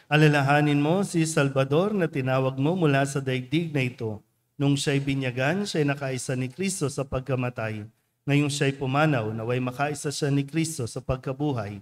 Alalahanin mo si Salvador na tinawag mo mula sa daigdig na ito. Nung siya'y binyagan, siya'y nakaisa ni Kristo sa pagkamatay. Ngayong siya'y pumanaw, naway makaisa siya ni Kristo sa pagkabuhay.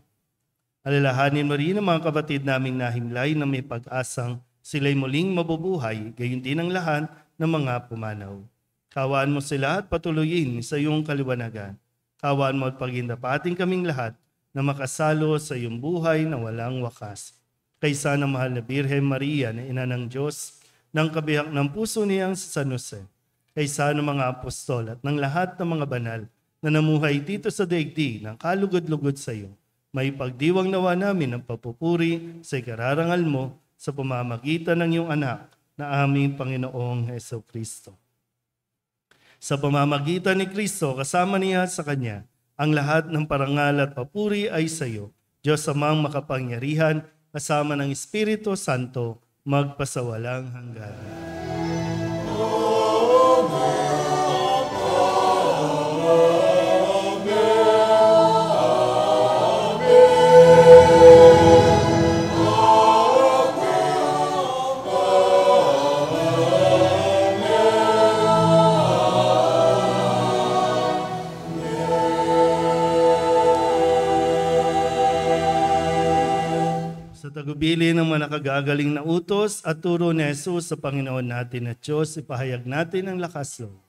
Alalahanin mo rin ang mga kapatid naming nahimlay na may pag-asang sila'y muling mabubuhay, gayon din ang lahat ng mga pumanaw. Kawaan mo sila at patuloyin sa iyong kaliwanagan. Kawaan mo at pagindapating kaming lahat na makasalo sa iyong buhay na walang wakas. Kaysa ng mahal na Birhen Maria na ina ng Diyos, ng kabihak ng puso niyang sa San Jose, kaysa ng mga apostol at ng lahat ng mga banal na namuhay dito sa daigdig ng kalugod-lugod sa iyo, may pagdiwang nawa namin ang papupuri sa ikararangal mo sa pamamagitan ng iyong anak na aming Panginoong Jesucristo. Sa pamamagitan ni Kristo, kasama niya sa Kanya, ang lahat ng parangal at papuri ay sa iyo, Diyos amang makapangyarihan, kasama ng Espiritu Santo, magpasawalang hanggan. Tagubili ng mga nakagagaling na utos at turo ni Jesus sa Panginoon natin at Diyos, ipahayag natin ang lakas loob.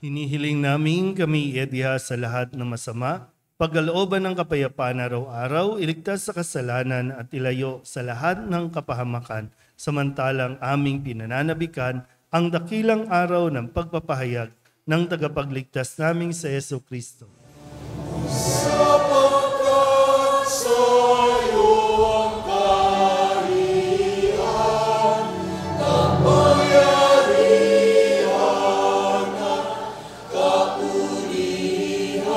Hinihiling namin kami iadya sa lahat ng masama, pagkalooban ng kapayapaan araw-araw, iligtas sa kasalanan at ilayo sa lahat ng kapahamakan, samantalang aming pinananabikan ang dakilang araw ng pagpapahayag ng tagapagligtas naming sa Jesucristo. Sapagkat sa'yo ang kaharian, kapangyarihan at kapurihan,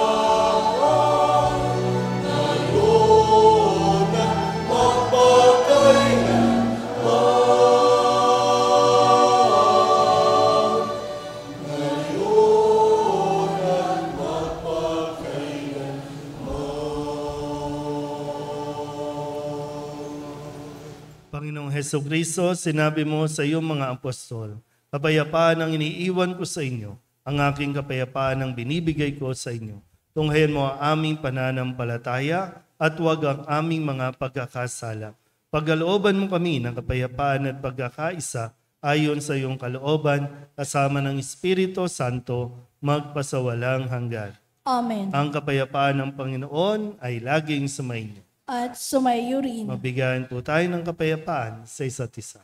ngayon at magpakailanman. Ngayon at magpakailanman. Hesukristo, sinabi mo sa iyong mga apostol, kapayapaan ang iniiwan ko sa inyo, ang aking kapayapaan ang binibigay ko sa inyo. Tunghayan mo ang aming pananampalataya at huwag ang aming mga pagkakasala. Pagkalooban mo kami ng kapayapaan at pagkakaisa ayon sa iyong kalooban, kasama ng Espiritu Santo, magpasawalang hanggan. Amen. Ang kapayapaan ng Panginoon ay laging sumainyo. At sumayo rin. Mabigyan po tayo ng kapayapaan sa isa't isa.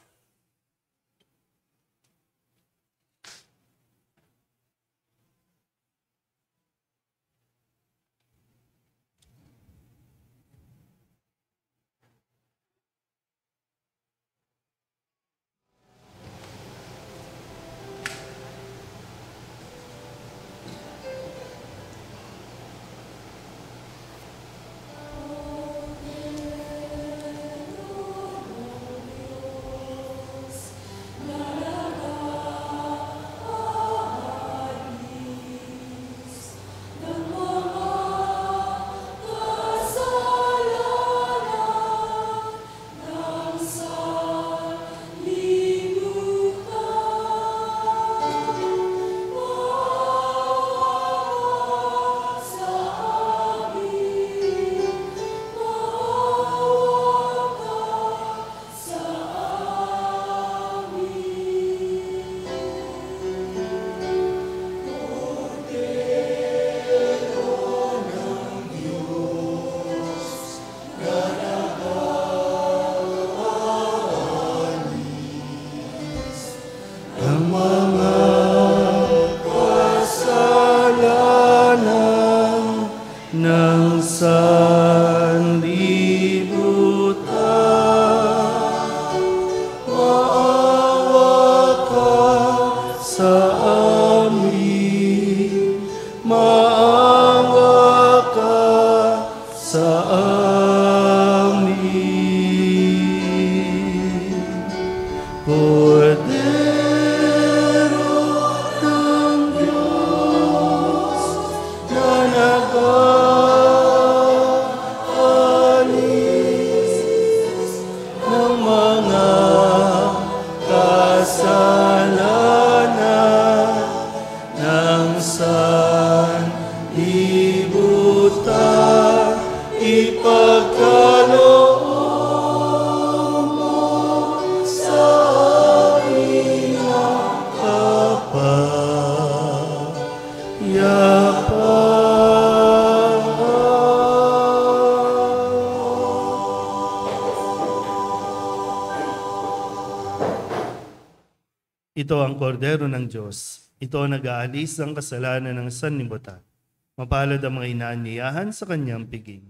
Ng sanlibutan, maawa ka sa amin, maawa ka sa amin. Kordero ng Diyos na nag-aalis ng mga kasalanan ng sanlibutan, ipagkaloob mo sa aming Ito ang kordero ng Diyos. Ito ang nag-aalis ng kasalanan ng sanlibutan. Mapalad ang mga inaanyayahan sa kanyang piging.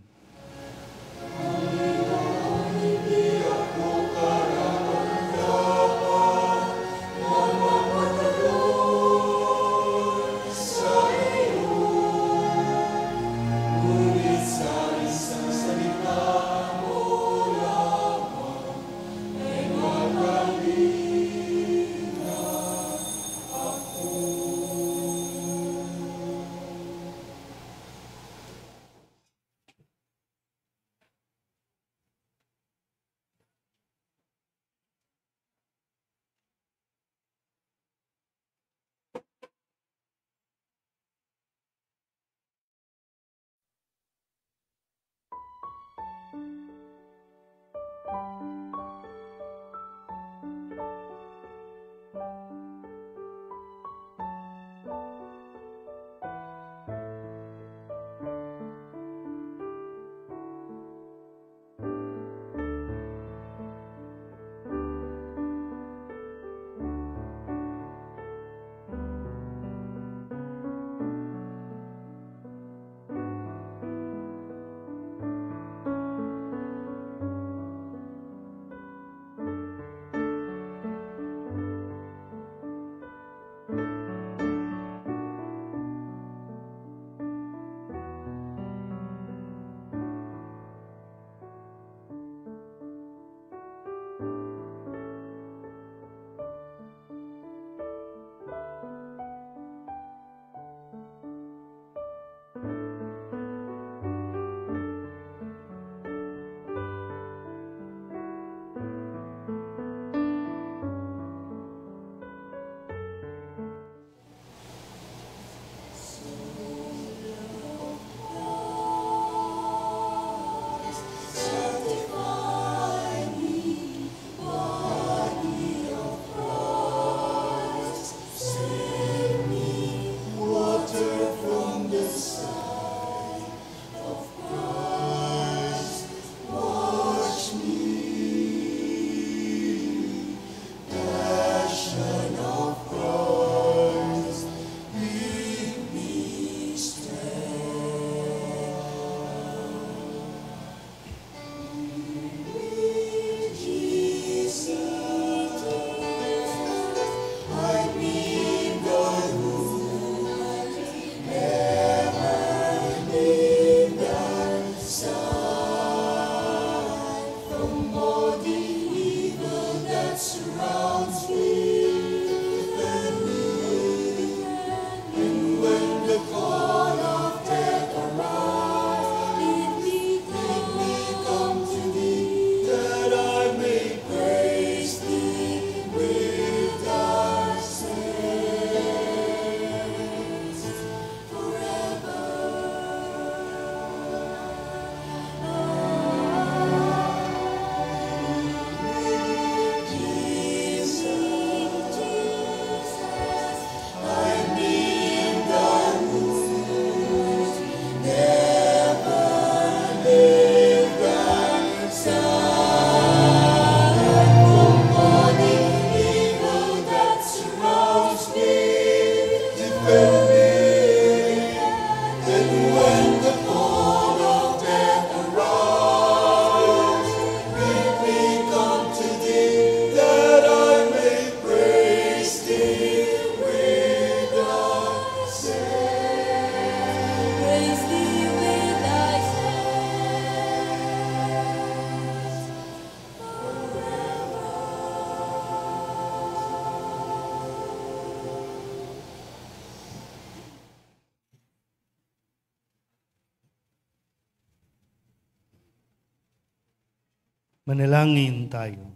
Manalangin tayo.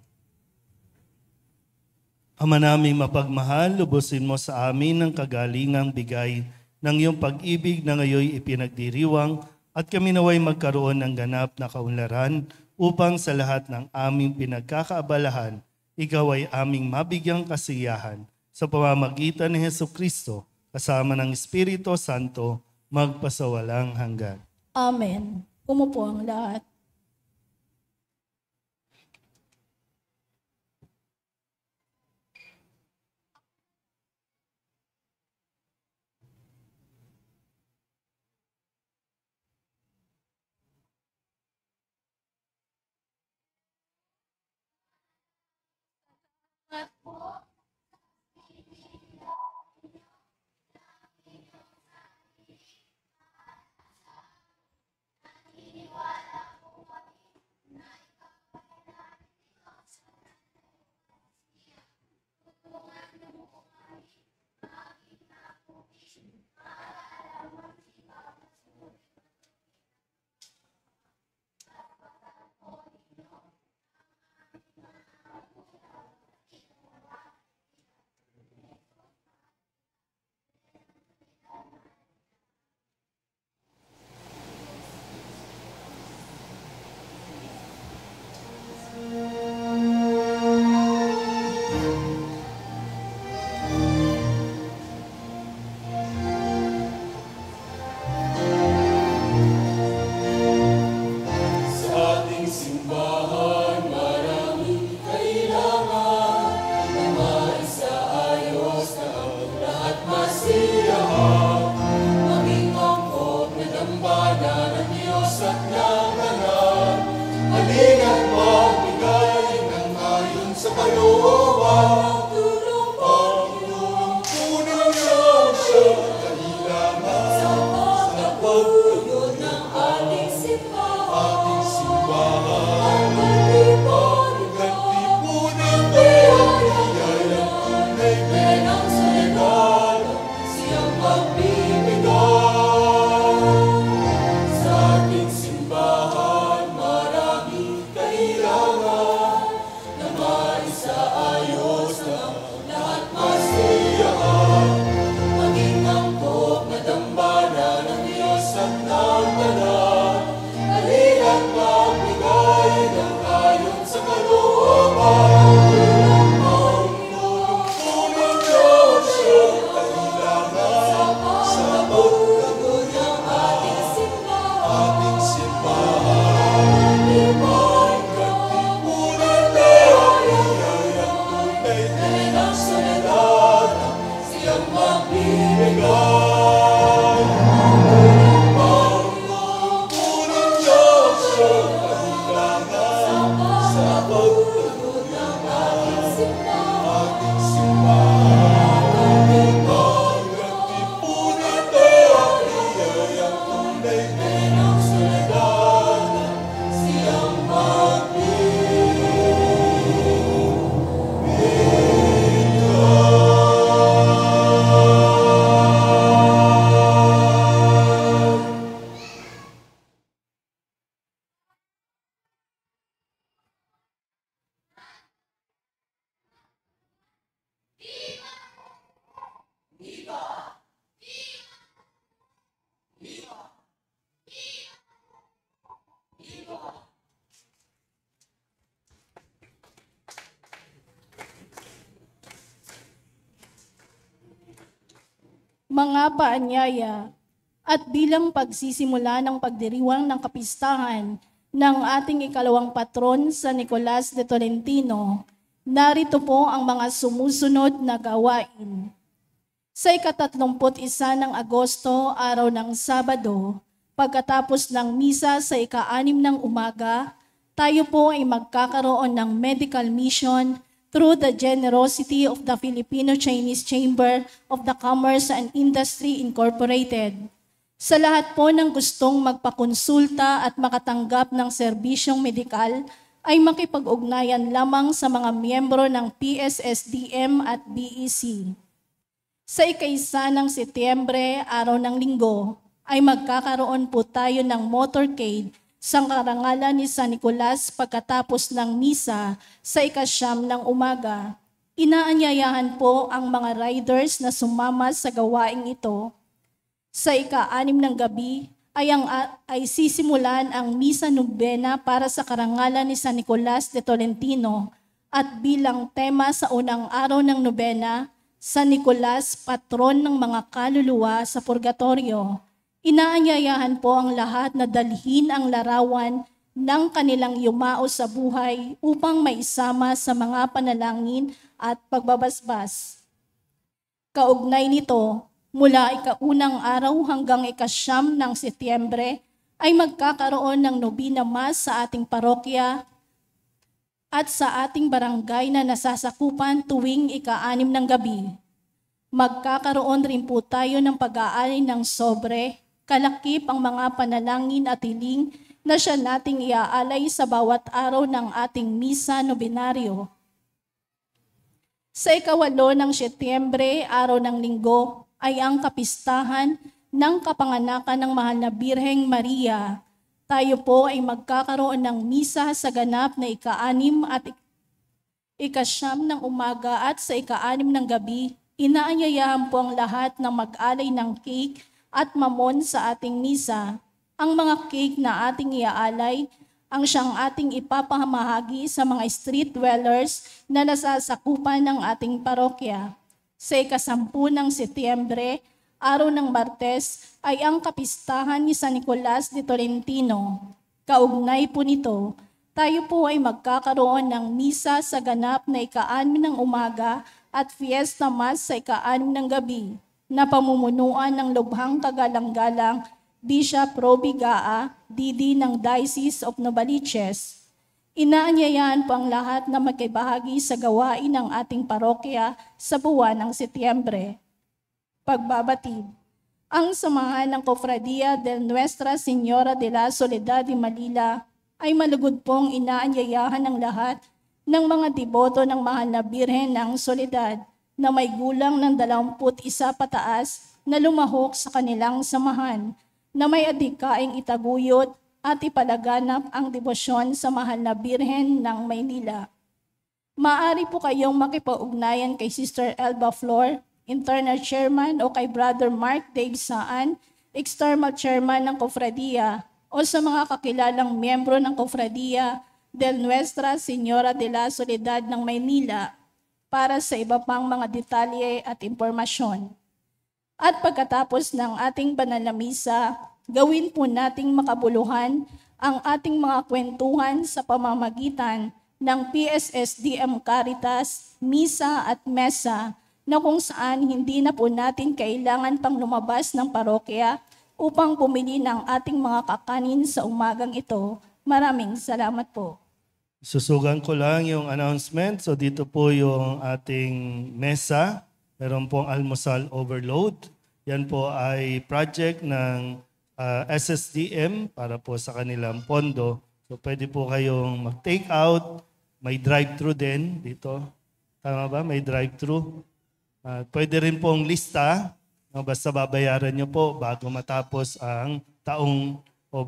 Ama naming mapagmahal, lubusin mo sa amin ang kagalingang bigay ng iyong pag-ibig na ngayon ipinagdiriwang at kami naway magkaroon ng ganap na kaunlaran upang sa lahat ng aming pinagkakaabalahan, ikaw ay aming mabigyang kasiyahan sa pamamagitan ni Jesucristo kasama ng Espiritu Santo magpasawalang hanggan. Amen. Umupo ang lahat. Sa ating simbahan, maraming kailangan na maisaayos na ang lahat masiyahan. Maging angkop na dambana ng Diyos at ng anak. Halina't magbigay ng ayon sa kalooban. Panginoon po ng Diyos siya kailangan sa pagtulog ng ating simbahan. Gantipunin ang biyayang tunay ng salita siyang magbibigay. Sa ating simbahan, maraming kailangan na maisaayos na lahat masiyahan. Maging angkop na dambana ng Diyos at ng anak. Halina't magbigay ng ayon sa kalooban. Panginoon po ng Diyos siya kailangan sa pagtulog ng ating simbahan. Gantipunin ang biyayang tunay ng salita siyang magbibigay. Panginoon po ng Diyos siya kailangan sa pagtulog ng ating simbahan. Gantipunin ang biyayang tunay ng salita siyang Mga paanyaya, at bilang pagsisimula ng pagdiriwang ng kapistahan ng ating ikalawang patron sa Nicolas de Tolentino, narito po ang mga sumusunod na gawain. Sa ika-31 ng Agosto, araw ng Sabado, pagkatapos ng misa sa ika-6 ng umaga, tayo po ay magkakaroon ng medical mission through the generosity of the Filipino-Chinese Chamber of the Commerce and Industry Incorporated. Sa lahat po ng gustong magpakonsulta at makatanggap ng serbisyong medikal, ay makipag-ugnayan lamang sa mga miyembro ng PSSDM at BEC. Sa ika-1 ng Setyembre, araw ng Linggo, ay magkakaroon po tayo ng motorcade sa karangalan ni San Nicolas pagkatapos ng misa sa 9 ng umaga. Inaanyayahan po ang mga riders na sumama sa gawaing ito. Sa 6 ng gabi ay sisimulan ang misa nobena para sa karangalan ni San Nicolas de Tolentino at bilang tema sa unang araw ng nobena, San Nicolas, patron ng mga kaluluwa sa purgatorio. Inaanyayahan po ang lahat na dalhin ang larawan ng kanilang yumao sa buhay upang maisama sa mga panalangin at pagbabasbas. Kaugnay nito, mula 1 araw hanggang 9 ng Setyembre ay magkakaroon ng nobina mass sa ating parokya at sa ating barangay na nasasakupan tuwing 6 ng gabi. Magkakaroon rin po tayo ng pag-aalay ng sobre, kalakip ang mga panalangin at hiling na siya nating iaalay sa bawat araw ng ating misa nobenaryo. Sa 8 ng Setyembre, araw ng linggo, ay ang kapistahan ng kapanganakan ng Mahal na Birheng Maria. Tayo po ay magkakaroon ng misa sa ganap na 6 at 9 ng umaga at sa 6 ng gabi. Inaanyayahan po ang lahat na mag-alay ng cake at mamon sa ating misa. Ang mga cake na ating iaalay ang siyang ating ipapahamahagi sa mga street dwellers na nasasakupan ng ating parokya. Sa 10 ng Setyembre, araw ng Martes, ay ang kapistahan ni San Nicolas de Tolentino. Kaugnay po nito, tayo po ay magkakaroon ng misa sa ganap na 6 ng umaga at fiesta mass sa 6 ng gabi, na pamumunuan ng lubhang kagalang-galang Bishop Roby Gaa, Didi ng Diocese of Novaliches. Inaanyayahan po ang lahat na makibahagi sa gawain ng ating parokya sa buwan ng Setyembre. Pagbabatid. Ang samahan ng Cofradia de Nuestra Señora de la Soledad de Manila ay malugod pong inaanyayahan ng lahat ng mga deboto ng Mahal na Birhen ng Soledad na may gulang ng 21 pataas na lumahok sa kanilang samahan, na may adhikaing itaguyod at ipalaganap ang debosyon sa Mahal na Birhen ng Maynila. Maaari po kayong makipag-ugnayan kay Sister Elba Flor, Internal Chairman, o kay Brother Mark Dave Saan, External Chairman ng Cofradia, o sa mga kakilalang miyembro ng Cofradia del Nuestra Señora de la Soledad ng Maynila para sa iba pang mga detalye at impormasyon. At pagkatapos ng ating banal na misa, gawin po nating makabuluhan ang ating mga kwentuhan sa pamamagitan ng PSSDM Caritas, Misa at Mesa, na kung saan hindi na po natin kailangan pang lumabas ng parokya upang bumili ng ating mga kakanin sa umagang ito. Maraming salamat po. Susugan ko lang yung announcement. So dito po yung ating mesa. Meron pong almusal overload. Yan po ay project ng SSDM para po sa kanilang pondo. So pwede po kayong mag-take out. May drive-thru din dito. Tama ba? May drive-thru. Pwede rin pong lista. Basta babayaran nyo po bago matapos ang taong o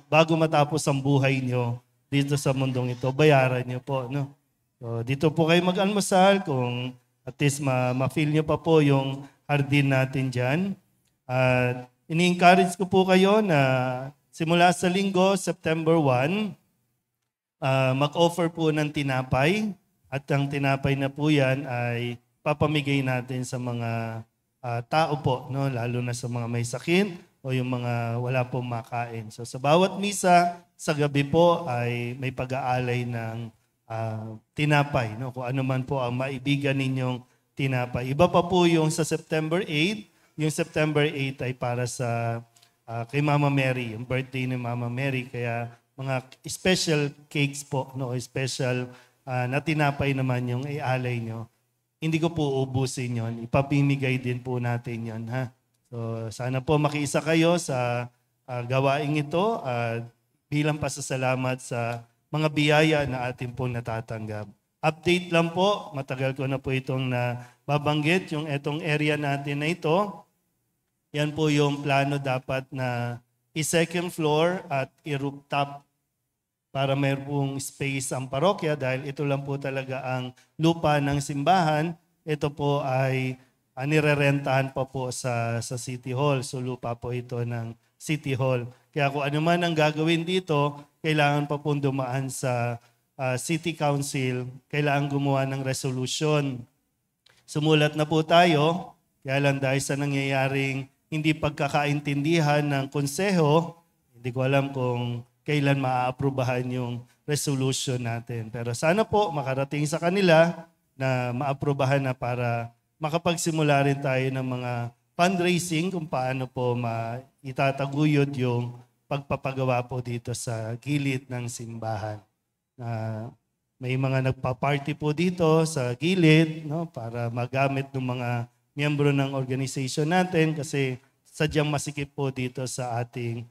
bago matapos ang buhay nyo dito sa mundong ito, bayaran nyo po. No? So, dito po kayo mag-almusal kung at least ma-feel nyo pa po yung hardin natin dyan. At ini-encourage ko po kayo na simula sa linggo, September 1, mag-offer po ng tinapay. At ang tinapay na po yan ay papamigay natin sa mga tao po, no? Lalo na sa mga may sakit o yung mga wala pong makain. So sa bawat misa, sa gabi po ay may pag-aalay ng tinapay. No? Kung ano man po ang maibigan ninyong tinapay. Iba pa po yung sa September 8. Yung September 8 ay para sa kay Mama Mary, yung birthday ni Mama Mary. Kaya mga special cakes po, no? Special na tinapay naman yung ialay nyo. Hindi ko po ubusin yon. Ipapimigay din po natin yon, ha? So sana po makiisa kayo sa gawaing ito at bilang pasasalamat sa mga biyaya na ating pong natatanggap. Update lang po, matagal ko na po itong nababanggit, yung etong area natin na ito. Yan po yung plano dapat na i-second floor at i-rooftop para mayroon pong space ang parokya dahil ito lang po talaga ang lupa ng simbahan. Ito po ay nirerentahan pa po sa City Hall. So lupa po ito ng City Hall. Kaya kung ano man ang gagawin dito, kailangan pa pong dumaan sa City Council. Kailangan gumawa ng resolution. Sumulat na po tayo, kaya lang dahil sa nangyayaring hindi pagkakaintindihan ng konseho, hindi ko alam kung kailan maaaprubahan yung resolution natin. Pero sana po makarating sa kanila na maaprubahan na para makapagsimula rin tayo ng mga fundraising kung paano po itataguyod yung pagpapagawa po dito sa gilid ng simbahan. May mga nagpa-party po dito sa gilid, no, para magamit ng mga miyembro ng organization natin kasi sadyang masikip po dito sa ating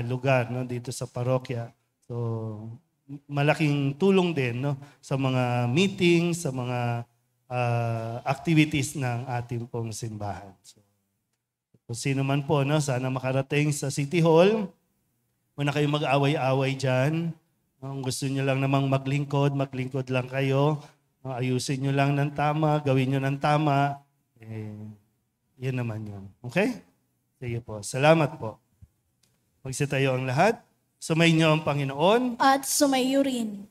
lugar, no, dito sa parokya. So malaking tulong din, no, sa mga meetings, sa mga activities ng ating pong simbahan. So, kung sino man po, no, sana makarating sa City Hall. Muna kayo mag-away-away dyan. Kung gusto nyo lang namang maglingkod lang kayo. Ayusin nyo lang ng tama, gawin nyo ng tama. Yan naman yun. Okay? Sige po. Salamat po. Magsitayo ang lahat. Sumayin niyo ang Panginoon. At sumayo rin.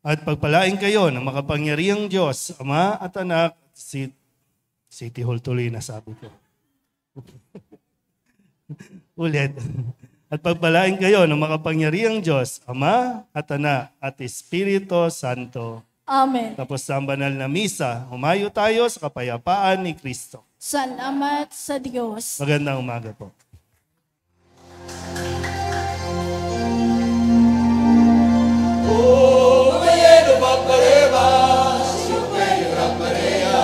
At pagpalain kayo ng makapangyarihang Diyos, Ama at Anak, City Hall tuloy na sabi ko. Ulit. At pagpalain kayo ng makapangyarihang Diyos, Ama at Anak at Espiritu Santo. Amen. Tapos sa banal na misa, humayo tayo sa kapayapaan ni Kristo. Salamat sa Diyos. Magandang umaga po. Umayeno papareba, sinupeyo raparea.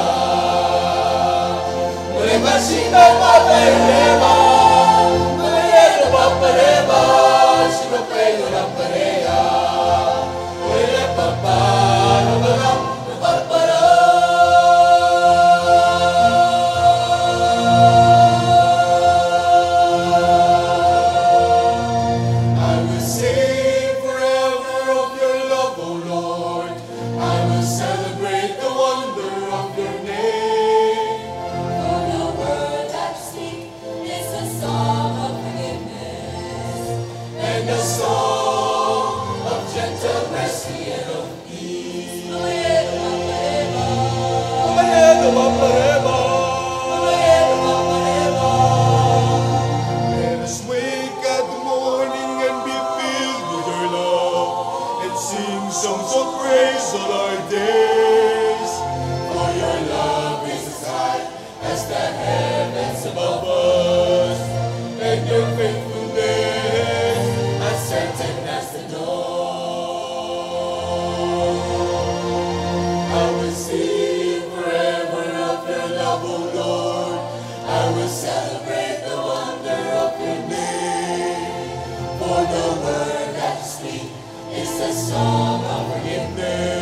Ulema sino papareba, umayeno papareba, sinupeyo raparea. Ulema papareba, papara. I will sing forever of your love, O Lord. I will celebrate the wonder of your name. For the word that speak is a song of forgiveness. And a song of gentle mercy and of peace. Umayeno papareba, Umayeno papareba, umayeno papareba. let us wake at the morning and be filled with your love, and sing songs of praise all our days. For your love is as high as the heavens above us, and your faithfulness as certain as the dawn. I will sing forever of your love, O Lord. I will celebrate the wonder of your name. For the word that speak is a song of forgiveness.